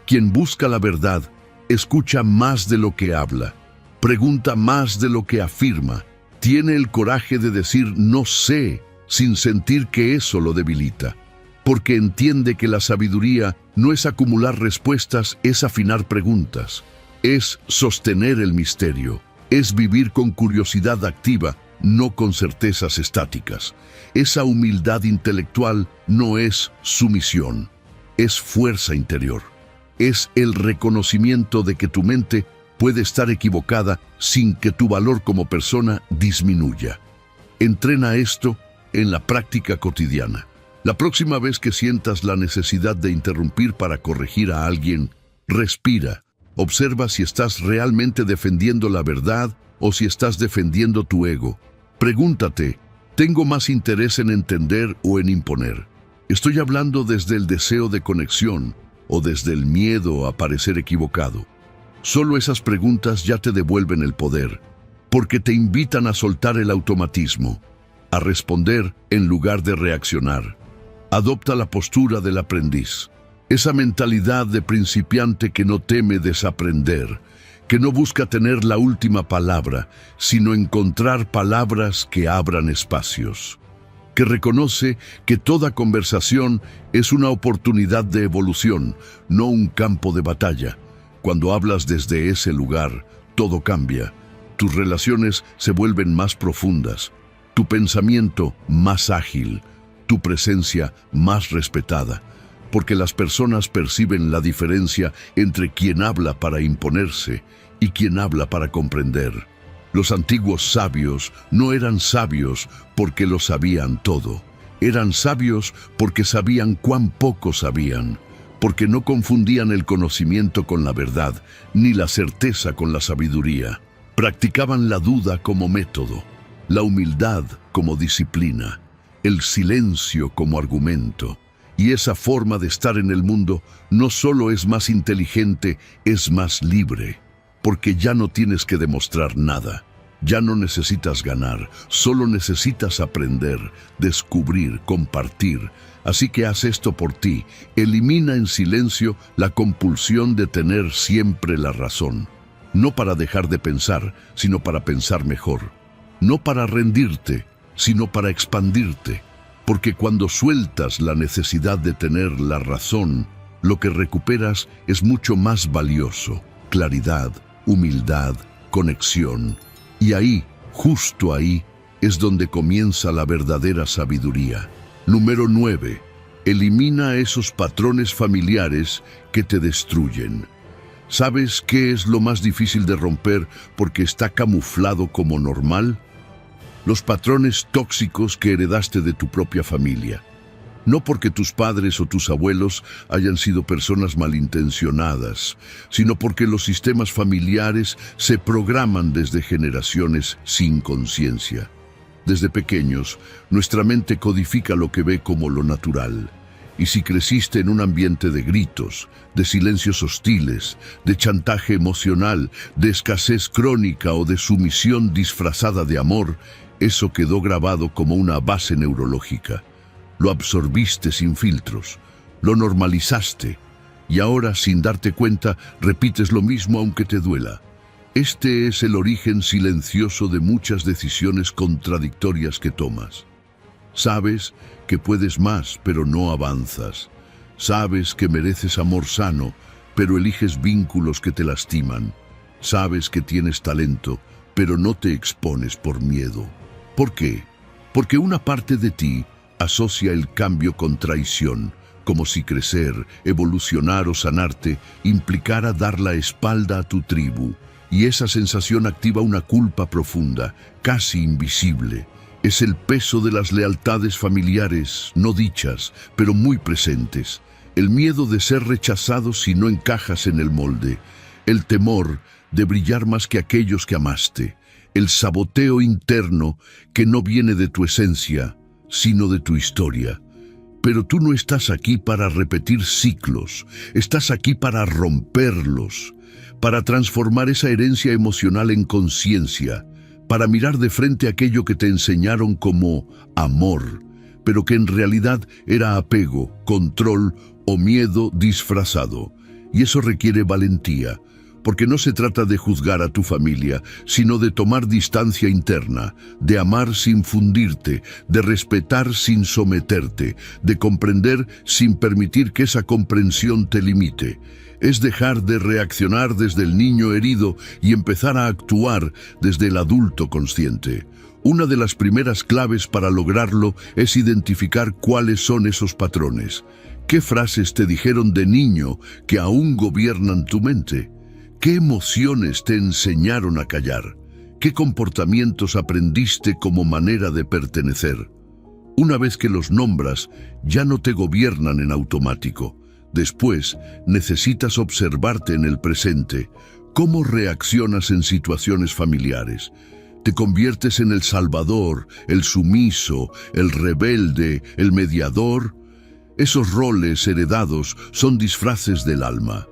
Quien busca la verdad escucha más de lo que habla, pregunta más de lo que afirma, tiene el coraje de decir no sé sin sentir que eso lo debilita, porque entiende que la sabiduría no es acumular respuestas, es afinar preguntas, es sostener el misterio, es vivir con curiosidad activa, no con certezas estáticas. Esa humildad intelectual no es sumisión, es fuerza interior. Es el reconocimiento de que tu mente puede estar equivocada sin que tu valor como persona disminuya. Entrena esto en la práctica cotidiana. La próxima vez que sientas la necesidad de interrumpir para corregir a alguien, respira. Observa si estás realmente defendiendo la verdad o si estás defendiendo tu ego. Pregúntate, ¿tengo más interés en entender o en imponer? ¿Estoy hablando desde el deseo de conexión o desde el miedo a parecer equivocado? Solo esas preguntas ya te devuelven el poder, porque te invitan a soltar el automatismo, a responder en lugar de reaccionar. Adopta la postura del aprendiz, esa mentalidad de principiante que no teme desaprender, que no busca tener la última palabra, sino encontrar palabras que abran espacios, que reconoce que toda conversación es una oportunidad de evolución, no un campo de batalla. Cuando hablas desde ese lugar, todo cambia. Tus relaciones se vuelven más profundas, tu pensamiento más ágil, tu presencia más respetada, porque las personas perciben la diferencia entre quien habla para imponerse y quien habla para comprender. Los antiguos sabios no eran sabios porque lo sabían todo. Eran sabios porque sabían cuán poco sabían, porque no confundían el conocimiento con la verdad, ni la certeza con la sabiduría. Practicaban la duda como método, la humildad como disciplina, el silencio como argumento. Y esa forma de estar en el mundo no solo es más inteligente, es más libre, porque ya no tienes que demostrar nada. Ya no necesitas ganar, solo necesitas aprender, descubrir, compartir. Así que haz esto por ti. Elimina en silencio la compulsión de tener siempre la razón. No para dejar de pensar, sino para pensar mejor. No para rendirte, sino para expandirte. Porque cuando sueltas la necesidad de tener la razón, lo que recuperas es mucho más valioso: claridad, humildad, conexión. Y ahí, justo ahí, es donde comienza la verdadera sabiduría. Número 9. Elimina esos patrones familiares que te destruyen. ¿Sabes qué es lo más difícil de romper porque está camuflado como normal? Los patrones tóxicos que heredaste de tu propia familia. No porque tus padres o tus abuelos hayan sido personas malintencionadas, sino porque los sistemas familiares se programan desde generaciones sin conciencia. Desde pequeños, nuestra mente codifica lo que ve como lo natural. Y si creciste en un ambiente de gritos, de silencios hostiles, de chantaje emocional, de escasez crónica o de sumisión disfrazada de amor, eso quedó grabado como una base neurológica. Lo absorbiste sin filtros, lo normalizaste, y ahora, sin darte cuenta, repites lo mismo aunque te duela. Este es el origen silencioso de muchas decisiones contradictorias que tomas. Sabes que puedes más, pero no avanzas. Sabes que mereces amor sano, pero eliges vínculos que te lastiman. Sabes que tienes talento, pero no te expones por miedo. ¿Por qué? Porque una parte de ti asocia el cambio con traición, como si crecer, evolucionar o sanarte implicara dar la espalda a tu tribu. Y esa sensación activa una culpa profunda, casi invisible. Es el peso de las lealtades familiares, no dichas, pero muy presentes. El miedo de ser rechazado si no encajas en el molde. El temor de brillar más que aquellos que amaste. El saboteo interno que no viene de tu esencia, sino de tu historia. Pero tú no estás aquí para repetir ciclos, estás aquí para romperlos, para transformar esa herencia emocional en conciencia, para mirar de frente aquello que te enseñaron como amor, pero que en realidad era apego, control o miedo disfrazado. Y eso requiere valentía, porque no se trata de juzgar a tu familia, sino de tomar distancia interna, de amar sin fundirte, de respetar sin someterte, de comprender sin permitir que esa comprensión te limite. Es dejar de reaccionar desde el niño herido y empezar a actuar desde el adulto consciente. Una de las primeras claves para lograrlo es identificar cuáles son esos patrones. ¿Qué frases te dijeron de niño que aún gobiernan tu mente? ¿Qué emociones te enseñaron a callar? ¿Qué comportamientos aprendiste como manera de pertenecer? Una vez que los nombras, ya no te gobiernan en automático. Después, necesitas observarte en el presente. ¿Cómo reaccionas en situaciones familiares? ¿Te conviertes en el salvador, el sumiso, el rebelde, el mediador? Esos roles heredados son disfraces del alma.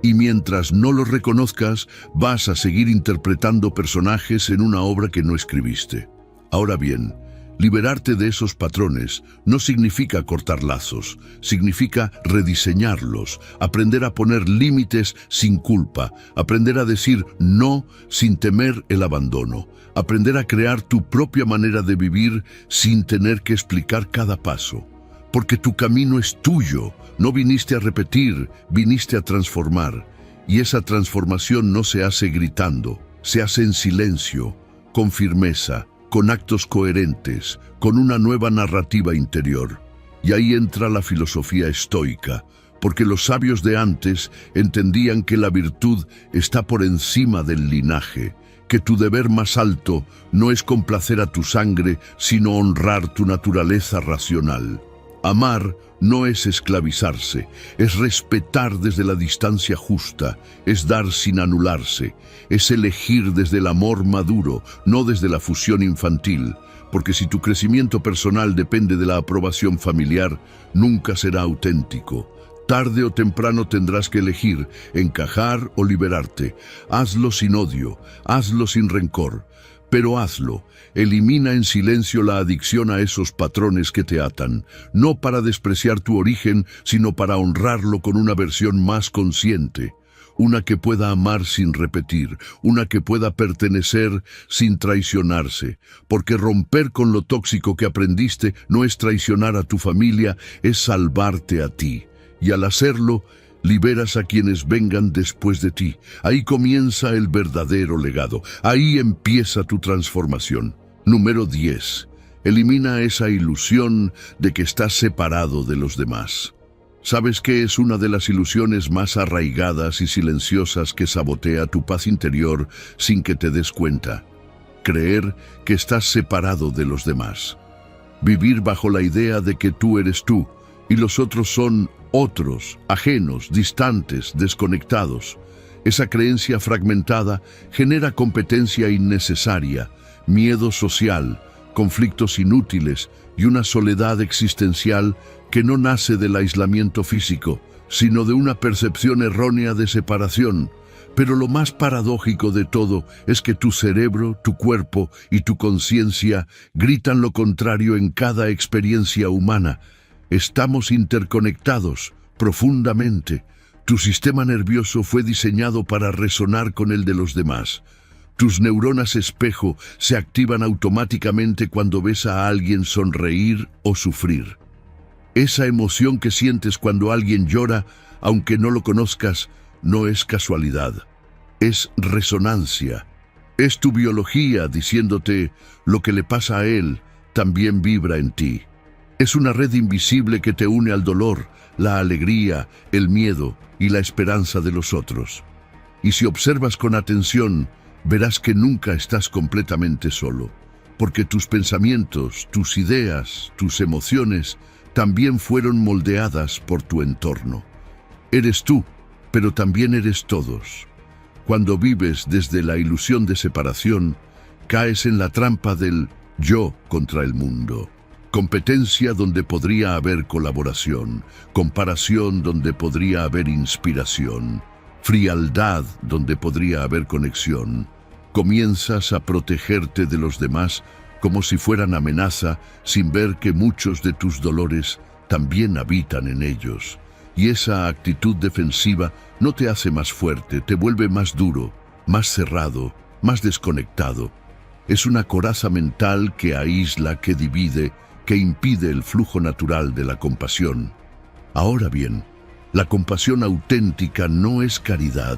Y mientras no los reconozcas, vas a seguir interpretando personajes en una obra que no escribiste. Ahora bien, liberarte de esos patrones no significa cortar lazos, significa rediseñarlos, aprender a poner límites sin culpa, aprender a decir no sin temer el abandono, aprender a crear tu propia manera de vivir sin tener que explicar cada paso. Porque tu camino es tuyo, no viniste a repetir, viniste a transformar. Y esa transformación no se hace gritando, se hace en silencio, con firmeza, con actos coherentes, con una nueva narrativa interior. Y ahí entra la filosofía estoica, porque los sabios de antes entendían que la virtud está por encima del linaje, que tu deber más alto no es complacer a tu sangre, sino honrar tu naturaleza racional. Amar no es esclavizarse, es respetar desde la distancia justa, es dar sin anularse, es elegir desde el amor maduro, no desde la fusión infantil, porque si tu crecimiento personal depende de la aprobación familiar, nunca será auténtico. Tarde o temprano tendrás que elegir, encajar o liberarte. Hazlo sin odio, hazlo sin rencor. Pero hazlo, elimina en silencio la adicción a esos patrones que te atan, no para despreciar tu origen, sino para honrarlo con una versión más consciente, una que pueda amar sin repetir, una que pueda pertenecer sin traicionarse, porque romper con lo tóxico que aprendiste no es traicionar a tu familia, es salvarte a ti, y al hacerlo, liberas a quienes vengan después de ti. Ahí comienza el verdadero legado. Ahí empieza tu transformación. Número 10. Elimina esa ilusión de que estás separado de los demás. ¿Sabes qué es una de las ilusiones más arraigadas y silenciosas que sabotea tu paz interior sin que te des cuenta? Creer que estás separado de los demás. Vivir bajo la idea de que tú eres tú y los otros son otros, ajenos, distantes, desconectados. Esa creencia fragmentada genera competencia innecesaria, miedo social, conflictos inútiles y una soledad existencial que no nace del aislamiento físico, sino de una percepción errónea de separación. Pero lo más paradójico de todo es que tu cerebro, tu cuerpo y tu conciencia gritan lo contrario en cada experiencia humana. Estamos interconectados profundamente. Tu sistema nervioso fue diseñado para resonar con el de los demás. Tus neuronas espejo se activan automáticamente cuando ves a alguien sonreír o sufrir. Esa emoción que sientes cuando alguien llora, aunque no lo conozcas, no es casualidad. Es resonancia. Es tu biología diciéndote lo que le pasa a él también vibra en ti. Es una red invisible que te une al dolor, la alegría, el miedo y la esperanza de los otros. Y si observas con atención, verás que nunca estás completamente solo, porque tus pensamientos, tus ideas, tus emociones también fueron moldeadas por tu entorno. Eres tú, pero también eres todos. Cuando vives desde la ilusión de separación, caes en la trampa del yo contra el mundo. Competencia donde podría haber colaboración, comparación donde podría haber inspiración, frialdad donde podría haber conexión. Comienzas a protegerte de los demás como si fueran amenaza, sin ver que muchos de tus dolores también habitan en ellos. Y esa actitud defensiva no te hace más fuerte, te vuelve más duro, más cerrado, más desconectado. Es una coraza mental que aísla, que divide, que impide el flujo natural de la compasión. Ahora bien, la compasión auténtica no es caridad,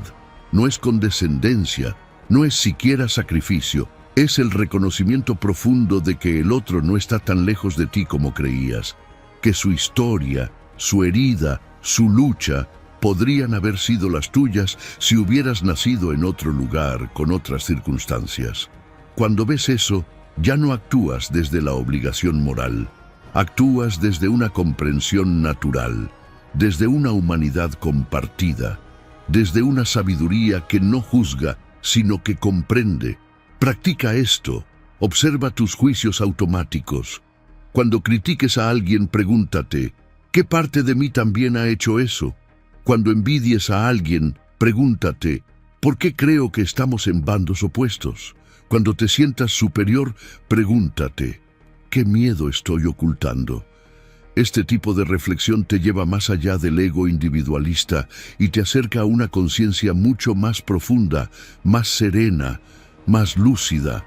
no es condescendencia, no es siquiera sacrificio. Es el reconocimiento profundo de que el otro no está tan lejos de ti como creías, que su historia, su herida, su lucha podrían haber sido las tuyas si hubieras nacido en otro lugar, con otras circunstancias. Cuando ves eso, ya no actúas desde la obligación moral, actúas desde una comprensión natural, desde una humanidad compartida, desde una sabiduría que no juzga, sino que comprende. Practica esto, observa tus juicios automáticos. Cuando critiques a alguien, pregúntate, ¿qué parte de mí también ha hecho eso? Cuando envidies a alguien, pregúntate, ¿por qué creo que estamos en bandos opuestos? Cuando te sientas superior, pregúntate, ¿qué miedo estoy ocultando? Este tipo de reflexión te lleva más allá del ego individualista y te acerca a una conciencia mucho más profunda, más serena, más lúcida.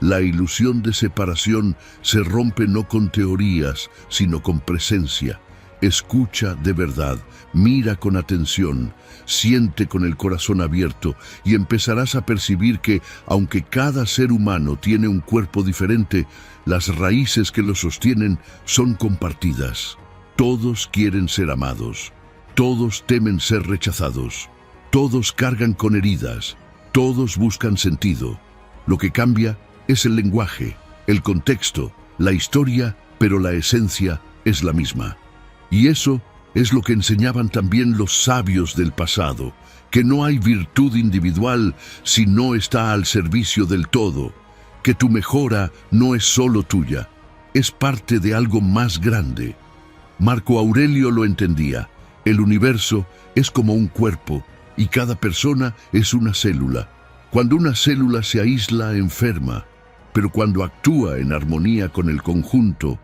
La ilusión de separación se rompe no con teorías, sino con presencia. Escucha de verdad, mira con atención, siente con el corazón abierto y empezarás a percibir que, aunque cada ser humano tiene un cuerpo diferente, las raíces que lo sostienen son compartidas. Todos quieren ser amados, todos temen ser rechazados, todos cargan con heridas, todos buscan sentido. Lo que cambia es el lenguaje, el contexto, la historia, pero la esencia es la misma. Y eso es lo que enseñaban también los sabios del pasado, que no hay virtud individual si no está al servicio del todo, que tu mejora no es solo tuya, es parte de algo más grande. Marco Aurelio lo entendía, el universo es como un cuerpo y cada persona es una célula. Cuando una célula se aísla, enferma, pero cuando actúa en armonía con el conjunto,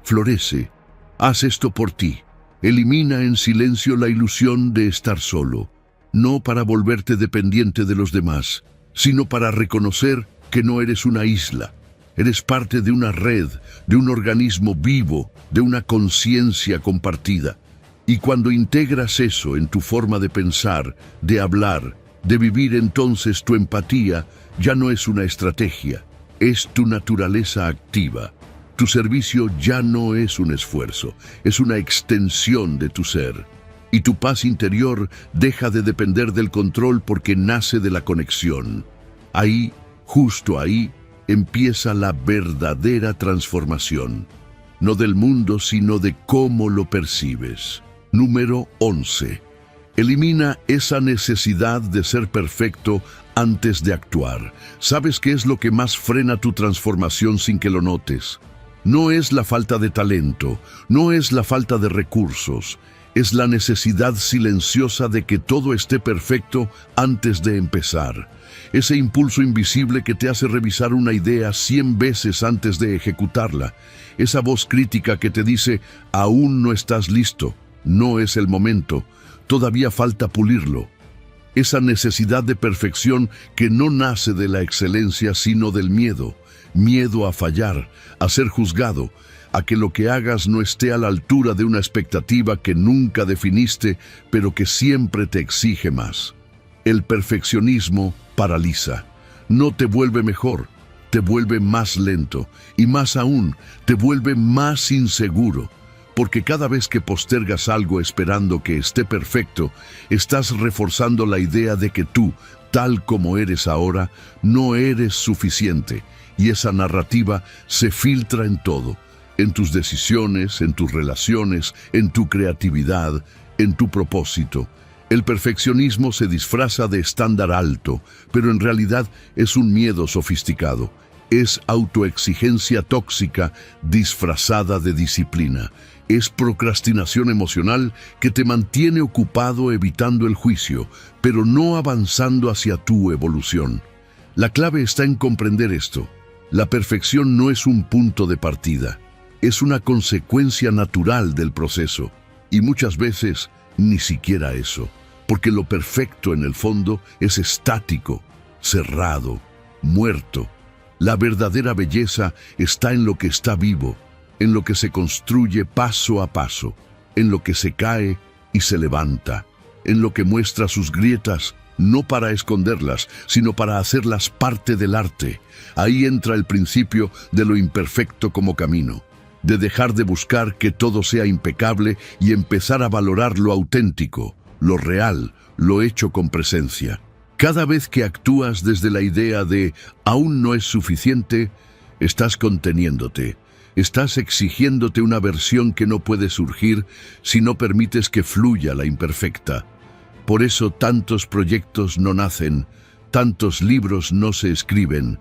florece. Haz esto por ti. Elimina en silencio la ilusión de estar solo, no para volverte dependiente de los demás, sino para reconocer que no eres una isla. Eres parte de una red, de un organismo vivo, de una conciencia compartida. Y cuando integras eso en tu forma de pensar, de hablar, de vivir, entonces tu empatía ya no es una estrategia, es tu naturaleza activa. Tu servicio ya no es un esfuerzo, es una extensión de tu ser. Y tu paz interior deja de depender del control porque nace de la conexión. Ahí, justo ahí, empieza la verdadera transformación. No del mundo, sino de cómo lo percibes. Número 11. Elimina esa necesidad de ser perfecto antes de actuar. ¿Sabes qué es lo que más frena tu transformación sin que lo notes? No es la falta de talento, no es la falta de recursos, es la necesidad silenciosa de que todo esté perfecto antes de empezar. Ese impulso invisible que te hace revisar una idea 100 veces antes de ejecutarla. Esa voz crítica que te dice, aún no estás listo, no es el momento, todavía falta pulirlo. Esa necesidad de perfección que no nace de la excelencia sino del miedo. Miedo a fallar, a ser juzgado, a que lo que hagas no esté a la altura de una expectativa que nunca definiste, pero que siempre te exige más. El perfeccionismo paraliza, no te vuelve mejor, te vuelve más lento y más aún, te vuelve más inseguro, porque cada vez que postergas algo esperando que esté perfecto, estás reforzando la idea de que tú, tal como eres ahora, no eres suficiente, y esa narrativa se filtra en todo, en tus decisiones, en tus relaciones, en tu creatividad, en tu propósito. El perfeccionismo se disfraza de estándar alto, pero en realidad es un miedo sofisticado. Es autoexigencia tóxica disfrazada de disciplina. Es procrastinación emocional que te mantiene ocupado evitando el juicio, pero no avanzando hacia tu evolución. La clave está en comprender esto. La perfección no es un punto de partida, es una consecuencia natural del proceso, y muchas veces ni siquiera eso. Porque lo perfecto en el fondo es estático, cerrado, muerto. La verdadera belleza está en lo que está vivo, en lo que se construye paso a paso, en lo que se cae y se levanta, en lo que muestra sus grietas, no para esconderlas, sino para hacerlas parte del arte. Ahí entra el principio de lo imperfecto como camino, de dejar de buscar que todo sea impecable y empezar a valorar lo auténtico, lo real, lo hecho con presencia. Cada vez que actúas desde la idea de aún no es suficiente, estás conteniéndote, estás exigiéndote una versión que no puede surgir si no permites que fluya la imperfecta. Por eso tantos proyectos no nacen, tantos libros no se escriben,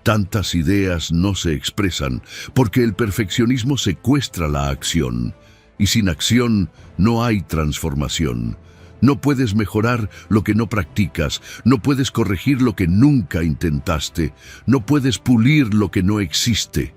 tantas ideas no se expresan, porque el perfeccionismo secuestra la acción, y sin acción no hay transformación. No puedes mejorar lo que no practicas, no puedes corregir lo que nunca intentaste, no puedes pulir lo que no existe.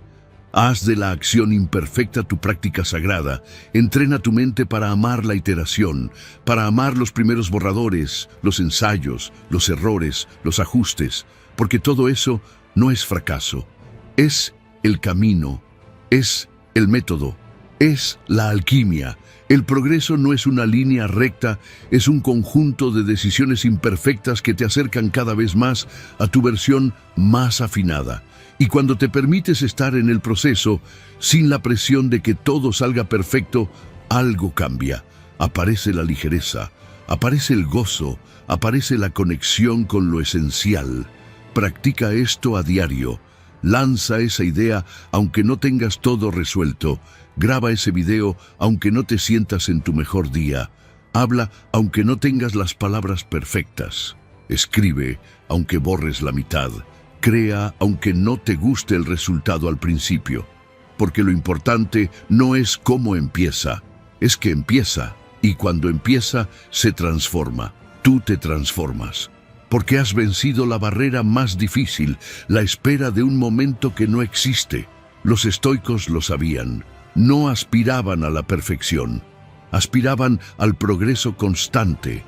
Haz de la acción imperfecta tu práctica sagrada. Entrena tu mente para amar la iteración, para amar los primeros borradores, los ensayos, los errores, los ajustes, porque todo eso no es fracaso. Es el camino, es el método, es la alquimia. El progreso no es una línea recta, es un conjunto de decisiones imperfectas que te acercan cada vez más a tu versión más afinada. Y cuando te permites estar en el proceso, sin la presión de que todo salga perfecto, algo cambia. Aparece la ligereza, aparece el gozo, aparece la conexión con lo esencial. Practica esto a diario. Lanza esa idea aunque no tengas todo resuelto. Graba ese video aunque no te sientas en tu mejor día. Habla aunque no tengas las palabras perfectas. Escribe aunque borres la mitad. Crea aunque no te guste el resultado al principio. Porque lo importante no es cómo empieza, es que empieza. Y cuando empieza, se transforma. Tú te transformas. Porque has vencido la barrera más difícil, la espera de un momento que no existe. Los estoicos lo sabían. No aspiraban a la perfección, aspiraban al progreso constante,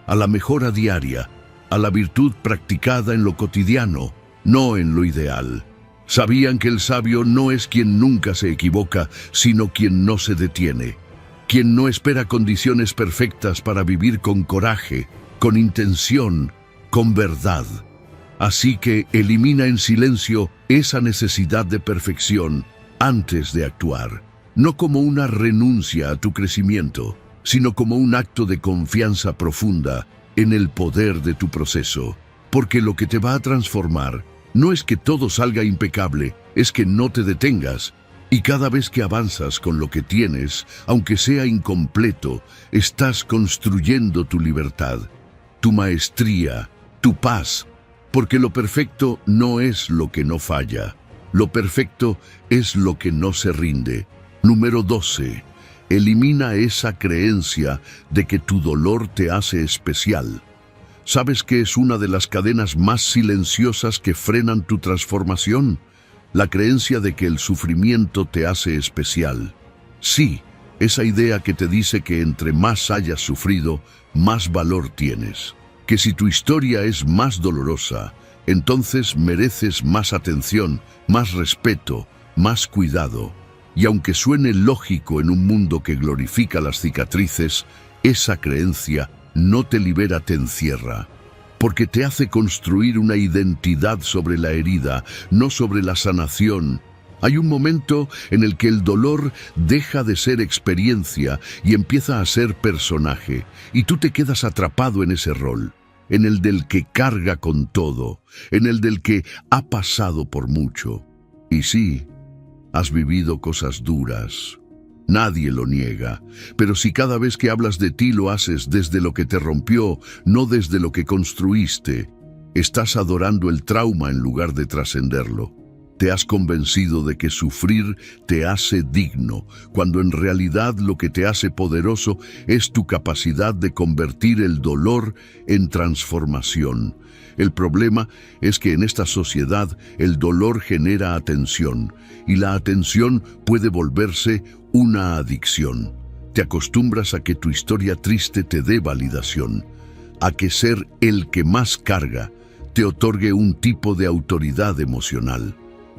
a la mejora diaria, a la virtud practicada en lo cotidiano, no en lo ideal. Sabían que el sabio no es quien nunca se equivoca, sino quien no se detiene, quien no espera condiciones perfectas para vivir con coraje, con intención, con verdad. Así que elimina en silencio esa necesidad de perfección antes de actuar, no como una renuncia a tu crecimiento, sino como un acto de confianza profunda en el poder de tu proceso. Porque lo que te va a transformar no es que todo salga impecable, es que no te detengas. Y cada vez que avanzas con lo que tienes, aunque sea incompleto, estás construyendo tu libertad, tu maestría, tu paz. Porque lo perfecto no es lo que no falla. Lo perfecto es lo que no se rinde. Número 12. Elimina esa creencia de que tu dolor te hace especial. ¿Sabes que es una de las cadenas más silenciosas que frenan tu transformación? La creencia de que el sufrimiento te hace especial. Sí, esa idea que te dice que entre más hayas sufrido, más valor tienes. Que si tu historia es más dolorosa, entonces mereces más atención, más respeto, más cuidado. Y aunque suene lógico en un mundo que glorifica las cicatrices, esa creencia no te libera, te encierra. Porque te hace construir una identidad sobre la herida, no sobre la sanación. Hay un momento en el que el dolor deja de ser experiencia y empieza a ser personaje, y tú te quedas atrapado en ese rol, en el del que carga con todo, en el del que ha pasado por mucho. Y sí, has vivido cosas duras. Nadie lo niega, pero si cada vez que hablas de ti lo haces desde lo que te rompió, no desde lo que construiste, estás adorando el trauma en lugar de trascenderlo. Te has convencido de que sufrir te hace digno, cuando en realidad lo que te hace poderoso es tu capacidad de convertir el dolor en transformación. El problema es que en esta sociedad el dolor genera atención, y la atención puede volverse una adicción. Te acostumbras a que tu historia triste te dé validación, a que ser el que más carga te otorgue un tipo de autoridad emocional.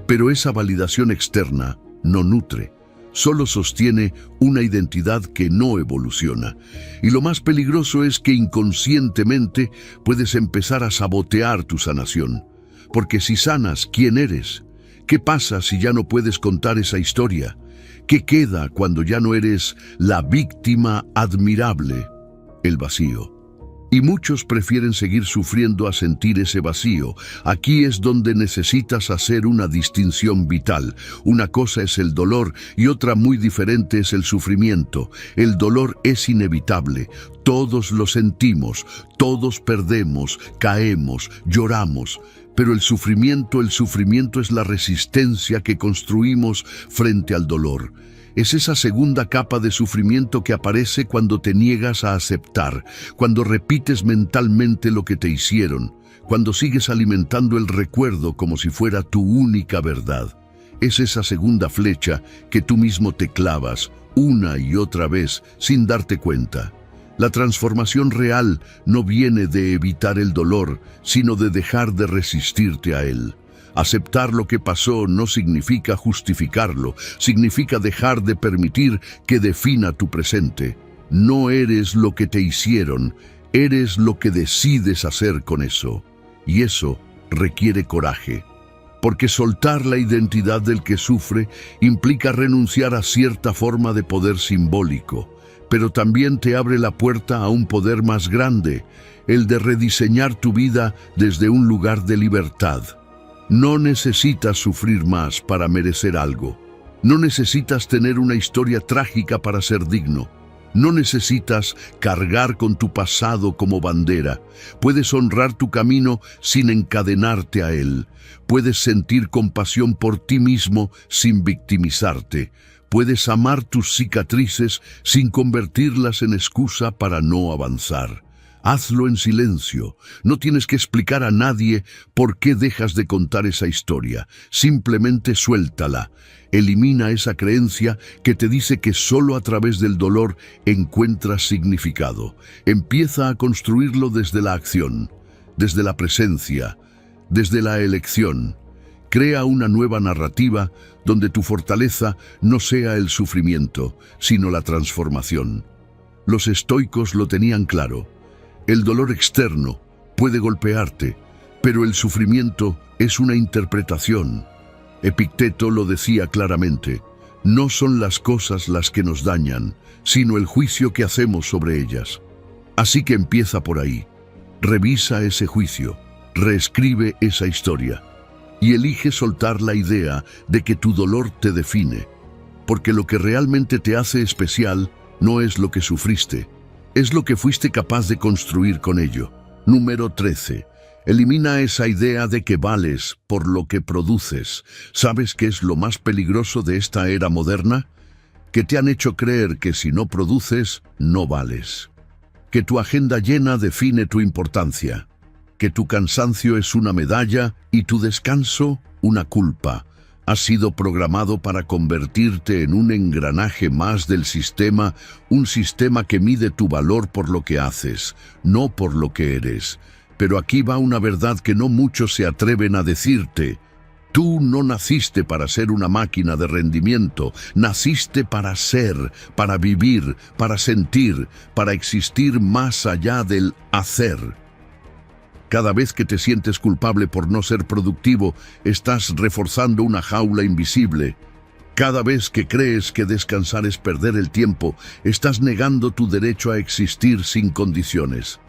Pero esa validación externa no nutre, solo sostiene una identidad que no evoluciona. Y lo más peligroso es que inconscientemente puedes empezar a sabotear tu sanación. Porque si sanas quién eres, ¿qué pasa si ya no puedes contar esa historia? ¿Qué queda cuando ya no eres la víctima admirable? El vacío. Y muchos prefieren seguir sufriendo a sentir ese vacío. Aquí es donde necesitas hacer una distinción vital. Una cosa es el dolor y otra muy diferente es el sufrimiento. El dolor es inevitable. Todos lo sentimos, todos perdemos, caemos, lloramos. Pero el sufrimiento es la resistencia que construimos frente al dolor. Es esa segunda capa de sufrimiento que aparece cuando te niegas a aceptar, cuando repites mentalmente lo que te hicieron, cuando sigues alimentando el recuerdo como si fuera tu única verdad. Es esa segunda flecha que tú mismo te clavas una y otra vez sin darte cuenta. La transformación real no viene de evitar el dolor, sino de dejar de resistirte a él. Aceptar lo que pasó no significa justificarlo, significa dejar de permitir que defina tu presente. No eres lo que te hicieron, eres lo que decides hacer con eso. Y eso requiere coraje. Porque soltar la identidad del que sufre implica renunciar a cierta forma de poder simbólico, pero también te abre la puerta a un poder más grande, el de rediseñar tu vida desde un lugar de libertad. No necesitas sufrir más para merecer algo. No necesitas tener una historia trágica para ser digno. No necesitas cargar con tu pasado como bandera. Puedes honrar tu camino sin encadenarte a él. Puedes sentir compasión por ti mismo sin victimizarte. Puedes amar tus cicatrices sin convertirlas en excusa para no avanzar. Hazlo en silencio. No tienes que explicar a nadie por qué dejas de contar esa historia. Simplemente suéltala. Elimina esa creencia que te dice que solo a través del dolor encuentras significado. Empieza a construirlo desde la acción, desde la presencia, desde la elección. Crea una nueva narrativa donde tu fortaleza no sea el sufrimiento, sino la transformación. Los estoicos lo tenían claro. El dolor externo puede golpearte, pero el sufrimiento es una interpretación. Epicteto lo decía claramente: no son las cosas las que nos dañan, sino el juicio que hacemos sobre ellas. Así que empieza por ahí. Revisa ese juicio, reescribe esa historia y elige soltar la idea de que tu dolor te define, porque lo que realmente te hace especial no es lo que sufriste, es lo que fuiste capaz de construir con ello. Número 13. Elimina esa idea de que vales por lo que produces. ¿Sabes qué es lo más peligroso de esta era moderna? Que te han hecho creer que si no produces, no vales. Que tu agenda llena define tu importancia. Que tu cansancio es una medalla y tu descanso una culpa. Has sido programado para convertirte en un engranaje más del sistema, un sistema que mide tu valor por lo que haces, no por lo que eres. Pero aquí va una verdad que no muchos se atreven a decirte. Tú no naciste para ser una máquina de rendimiento, naciste para ser, para vivir, para sentir, para existir más allá del hacer. Cada vez que te sientes culpable por no ser productivo, estás reforzando una jaula invisible. Cada vez que crees que descansar es perder el tiempo, estás negando tu derecho a existir sin condiciones.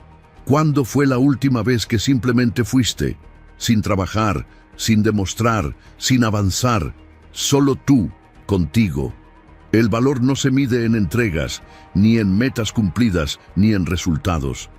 ¿Cuándo fue la última vez que simplemente fuiste? Sin trabajar, sin demostrar, sin avanzar, solo tú, contigo. El valor no se mide en entregas, ni en metas cumplidas, ni en resultados.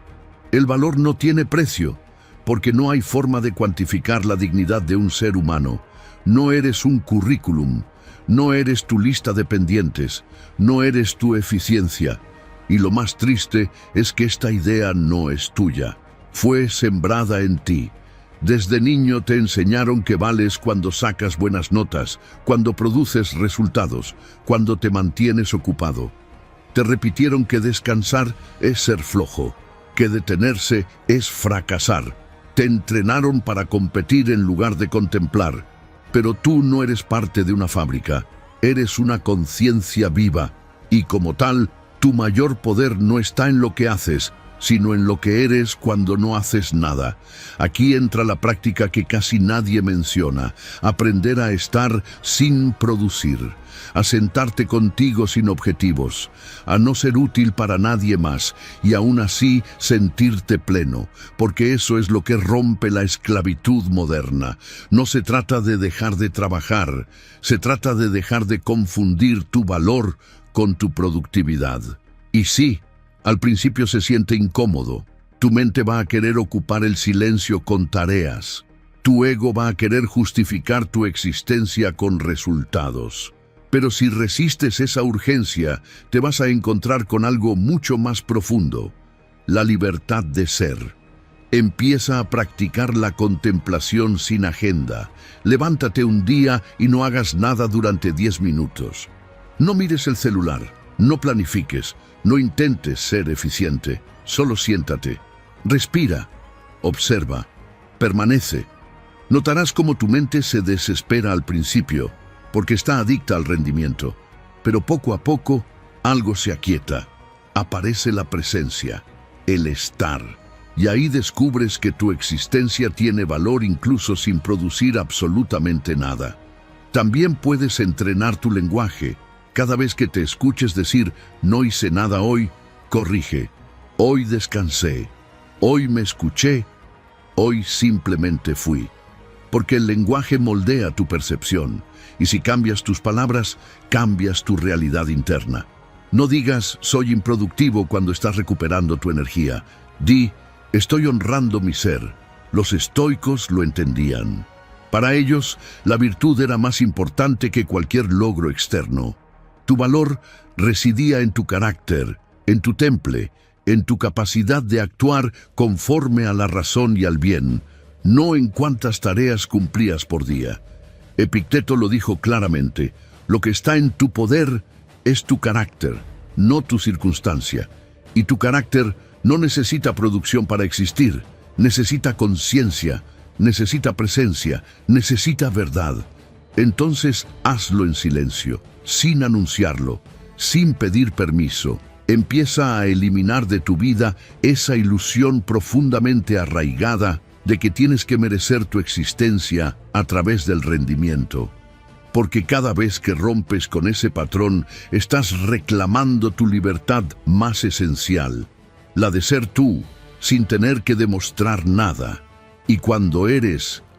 El valor no tiene precio, porque no hay forma de cuantificar la dignidad de un ser humano. No eres un currículum, no eres tu lista de pendientes, no eres tu eficiencia. Y lo más triste es que esta idea no es tuya, fue sembrada en ti. Desde niño te enseñaron que vales cuando sacas buenas notas, cuando produces resultados, cuando te mantienes ocupado. Te repitieron que descansar es ser flojo, que detenerse es fracasar. Te entrenaron para competir en lugar de contemplar. Pero tú no eres parte de una fábrica, eres una conciencia viva, y como tal, tu mayor poder no está en lo que haces, sino en lo que eres cuando no haces nada. Aquí entra la práctica que casi nadie menciona: aprender a estar sin producir, a sentarte contigo sin objetivos, a no ser útil para nadie más y aún así sentirte pleno, porque eso es lo que rompe la esclavitud moderna. No se trata de dejar de trabajar, se trata de dejar de confundir tu valor con tu productividad. Y sí, al principio se siente incómodo. Tu mente va a querer ocupar el silencio con tareas. Tu ego va a querer justificar tu existencia con resultados. Pero si resistes esa urgencia, te vas a encontrar con algo mucho más profundo: la libertad de ser. Empieza a practicar la contemplación sin agenda. Levántate un día y no hagas nada durante 10 minutos. No mires el celular, no planifiques, no intentes ser eficiente. Solo siéntate, respira, observa, permanece. Notarás cómo tu mente se desespera al principio, porque está adicta al rendimiento. Pero poco a poco, algo se aquieta. Aparece la presencia, el estar. Y ahí descubres que tu existencia tiene valor incluso sin producir absolutamente nada. También puedes entrenar tu lenguaje. Cada vez que te escuches decir «no hice nada hoy», corrige. «Hoy descansé», «hoy me escuché», «hoy simplemente fui». Porque el lenguaje moldea tu percepción, y si cambias tus palabras, cambias tu realidad interna. No digas «soy improductivo» cuando estás recuperando tu energía. Di «estoy honrando mi ser». Los estoicos lo entendían. Para ellos, la virtud era más importante que cualquier logro externo. Tu valor residía en tu carácter, en tu temple, en tu capacidad de actuar conforme a la razón y al bien, no en cuántas tareas cumplías por día. Epicteto lo dijo claramente: lo que está en tu poder es tu carácter, no tu circunstancia. Y tu carácter no necesita producción para existir, necesita conciencia, necesita presencia, necesita verdad. Entonces hazlo en silencio, sin anunciarlo, sin pedir permiso. Empieza a eliminar de tu vida esa ilusión profundamente arraigada de que tienes que merecer tu existencia a través del rendimiento. porque cada vez que rompes con ese patrón, estás reclamando tu libertad más esencial, la de ser tú, sin tener que demostrar nada. Y cuando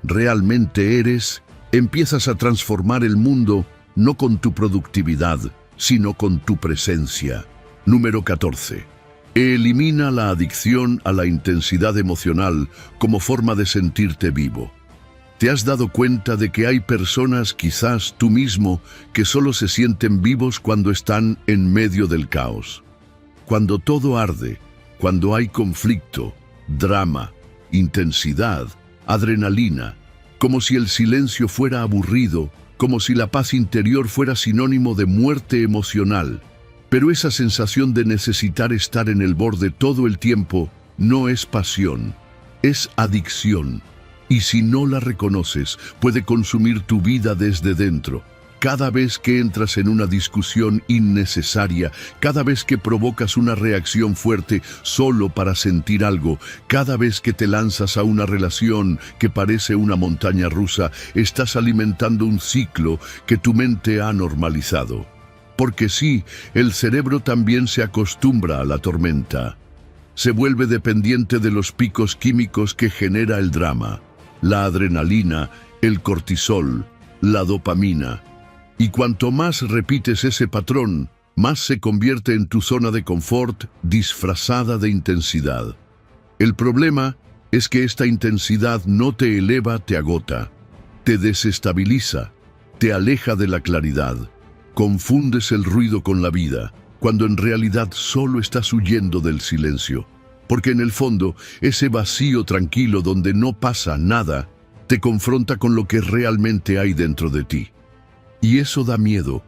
realmente eres, empiezas a transformar el mundo no con tu productividad, sino con tu presencia. Número 14. Elimina la adicción a la intensidad emocional como forma de sentirte vivo. ¿Te has dado cuenta de que hay personas, quizás tú mismo, que solo se sienten vivos cuando están en medio del caos? Cuando todo arde, cuando hay conflicto, drama, intensidad, adrenalina, como si el silencio fuera aburrido, como si la paz interior fuera sinónimo de muerte emocional. Pero esa sensación de necesitar estar en el borde todo el tiempo no es pasión, es adicción. Y si no la reconoces, puede consumir tu vida desde dentro. Cada vez que entras en una discusión innecesaria, cada vez que provocas una reacción fuerte solo para sentir algo, cada vez que te lanzas a una relación que parece una montaña rusa, estás alimentando un ciclo que tu mente ha normalizado. Porque sí, el cerebro también se acostumbra a la tormenta. Se vuelve dependiente de los picos químicos que genera el drama. La adrenalina, el cortisol, la dopamina. Y cuanto más repites ese patrón, más se convierte en tu zona de confort disfrazada de intensidad. El problema es que esta intensidad no te eleva, te agota, te desestabiliza, te aleja de la claridad. Confundes el ruido con la vida, cuando en realidad solo estás huyendo del silencio. Porque en el fondo, ese vacío tranquilo donde no pasa nada, te confronta con lo que realmente hay dentro de ti. Y eso da miedo.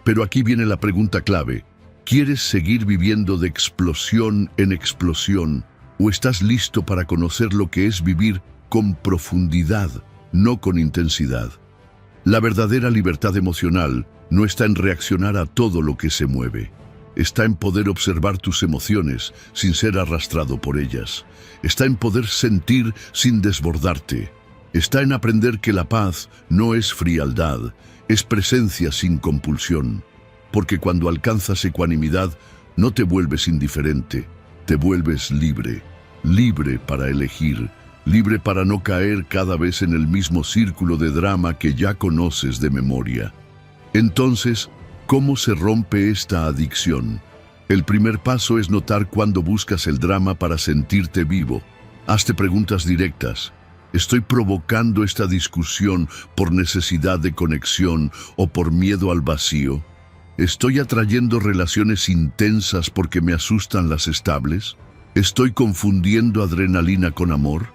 Pero aquí viene la pregunta clave. ¿Quieres seguir viviendo de explosión en explosión? ¿O estás listo para conocer lo que es vivir con profundidad, no con intensidad? La verdadera libertad emocional no está en reaccionar a todo lo que se mueve. Está en poder observar tus emociones sin ser arrastrado por ellas. Está en poder sentir sin desbordarte. Está en aprender que la paz no es frialdad, es presencia sin compulsión. Porque cuando alcanzas ecuanimidad, no te vuelves indiferente, te vuelves libre. Libre para elegir, libre para no caer cada vez en el mismo círculo de drama que ya conoces de memoria. Entonces, ¿cómo se rompe esta adicción? El primer paso es notar cuando buscas el drama para sentirte vivo. Hazte preguntas directas. ¿Estoy provocando esta discusión por necesidad de conexión o por miedo al vacío? ¿Estoy atrayendo relaciones intensas porque me asustan las estables? ¿Estoy confundiendo adrenalina con amor?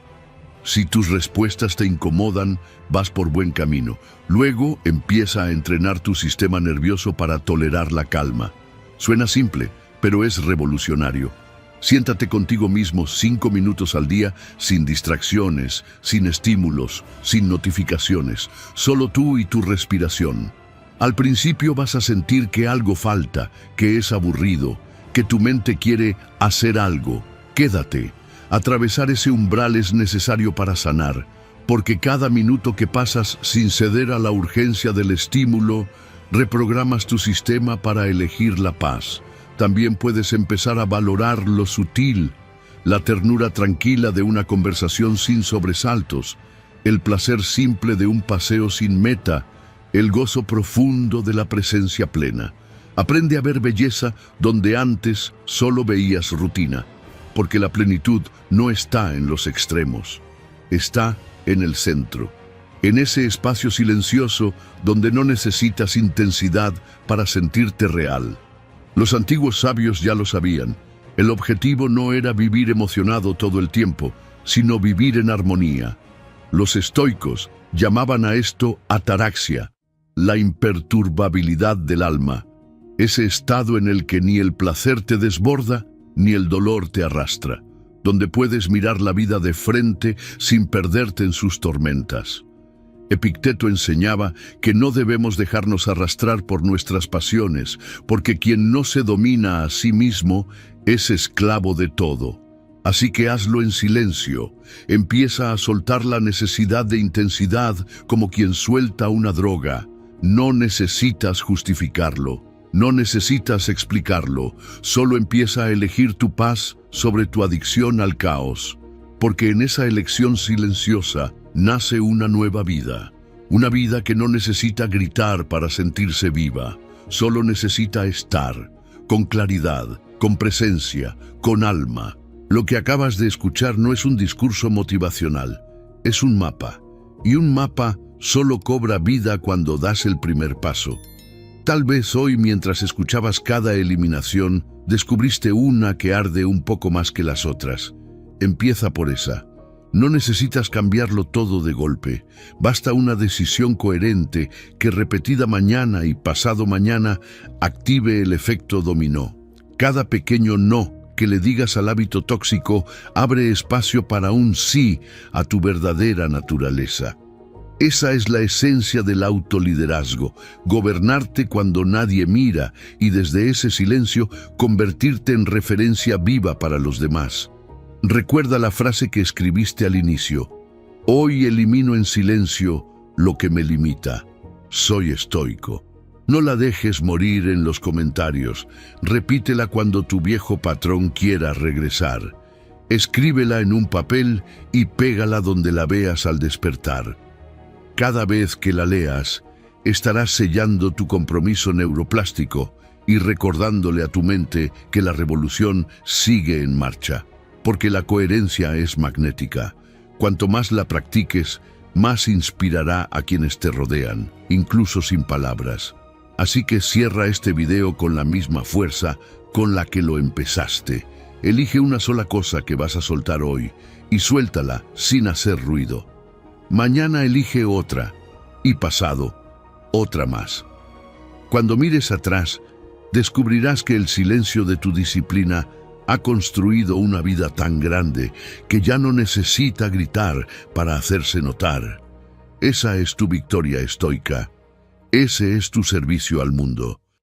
Si tus respuestas te incomodan, vas por buen camino. Luego empieza a entrenar tu sistema nervioso para tolerar la calma. Suena simple, pero es revolucionario. Siéntate contigo mismo 5 minutos al día, sin distracciones, sin estímulos, sin notificaciones, solo tú y tu respiración. Al principio vas a sentir que algo falta, que es aburrido, que tu mente quiere hacer algo. Quédate. Atravesar ese umbral es necesario para sanar, porque cada minuto que pasas sin ceder a la urgencia del estímulo, reprogramas tu sistema para elegir la paz. También puedes empezar a valorar lo sutil, la ternura tranquila de una conversación sin sobresaltos, el placer simple de un paseo sin meta, el gozo profundo de la presencia plena. Aprende a ver belleza donde antes solo veías rutina, porque la plenitud no está en los extremos, está en el centro, en ese espacio silencioso donde no necesitas intensidad para sentirte real. Los antiguos sabios ya lo sabían. El objetivo no era vivir emocionado todo el tiempo, sino vivir en armonía. Los estoicos llamaban a esto ataraxia, la imperturbabilidad del alma, ese estado en el que ni el placer te desborda, ni el dolor te arrastra, donde puedes mirar la vida de frente sin perderte en sus tormentas. Epicteto enseñaba que no debemos dejarnos arrastrar por nuestras pasiones, porque quien no se domina a sí mismo es esclavo de todo. Así que hazlo en silencio, empieza a soltar la necesidad de intensidad como quien suelta una droga. No necesitas justificarlo, no necesitas explicarlo, solo empieza a elegir tu paz sobre tu adicción al caos, porque en esa elección silenciosa nace una nueva vida, una vida que no necesita gritar para sentirse viva, solo necesita estar, con claridad, con presencia, con alma. Lo que acabas de escuchar no es un discurso motivacional, es un mapa, y un mapa solo cobra vida cuando das el primer paso. Tal vez hoy, mientras escuchabas cada eliminación, descubriste una que arde un poco más que las otras. Empieza por esa. No necesitas cambiarlo todo de golpe. Basta una decisión coherente que repetida mañana y pasado mañana active el efecto dominó. Cada pequeño no que le digas al hábito tóxico abre espacio para un sí a tu verdadera naturaleza. Esa es la esencia del autoliderazgo, gobernarte cuando nadie mira y desde ese silencio convertirte en referencia viva para los demás. Recuerda la frase que escribiste al inicio. Hoy elimino en silencio lo que me limita. Soy estoico. No la dejes morir en los comentarios. Repítela cuando tu viejo patrón quiera regresar. Escríbela en un papel y pégala donde la veas al despertar. Cada vez que la leas, estarás sellando tu compromiso neuroplástico y recordándole a tu mente que la revolución sigue en marcha, porque la coherencia es magnética. Cuanto más la practiques, más inspirará a quienes te rodean, incluso sin palabras. Así que cierra este video con la misma fuerza con la que lo empezaste. Elige una sola cosa que vas a soltar hoy y suéltala sin hacer ruido. Mañana elige otra, y pasado, otra más. Cuando mires atrás, descubrirás que el silencio de tu disciplina ha construido una vida tan grande que ya no necesita gritar para hacerse notar. Esa es tu victoria estoica. Ese es tu servicio al mundo.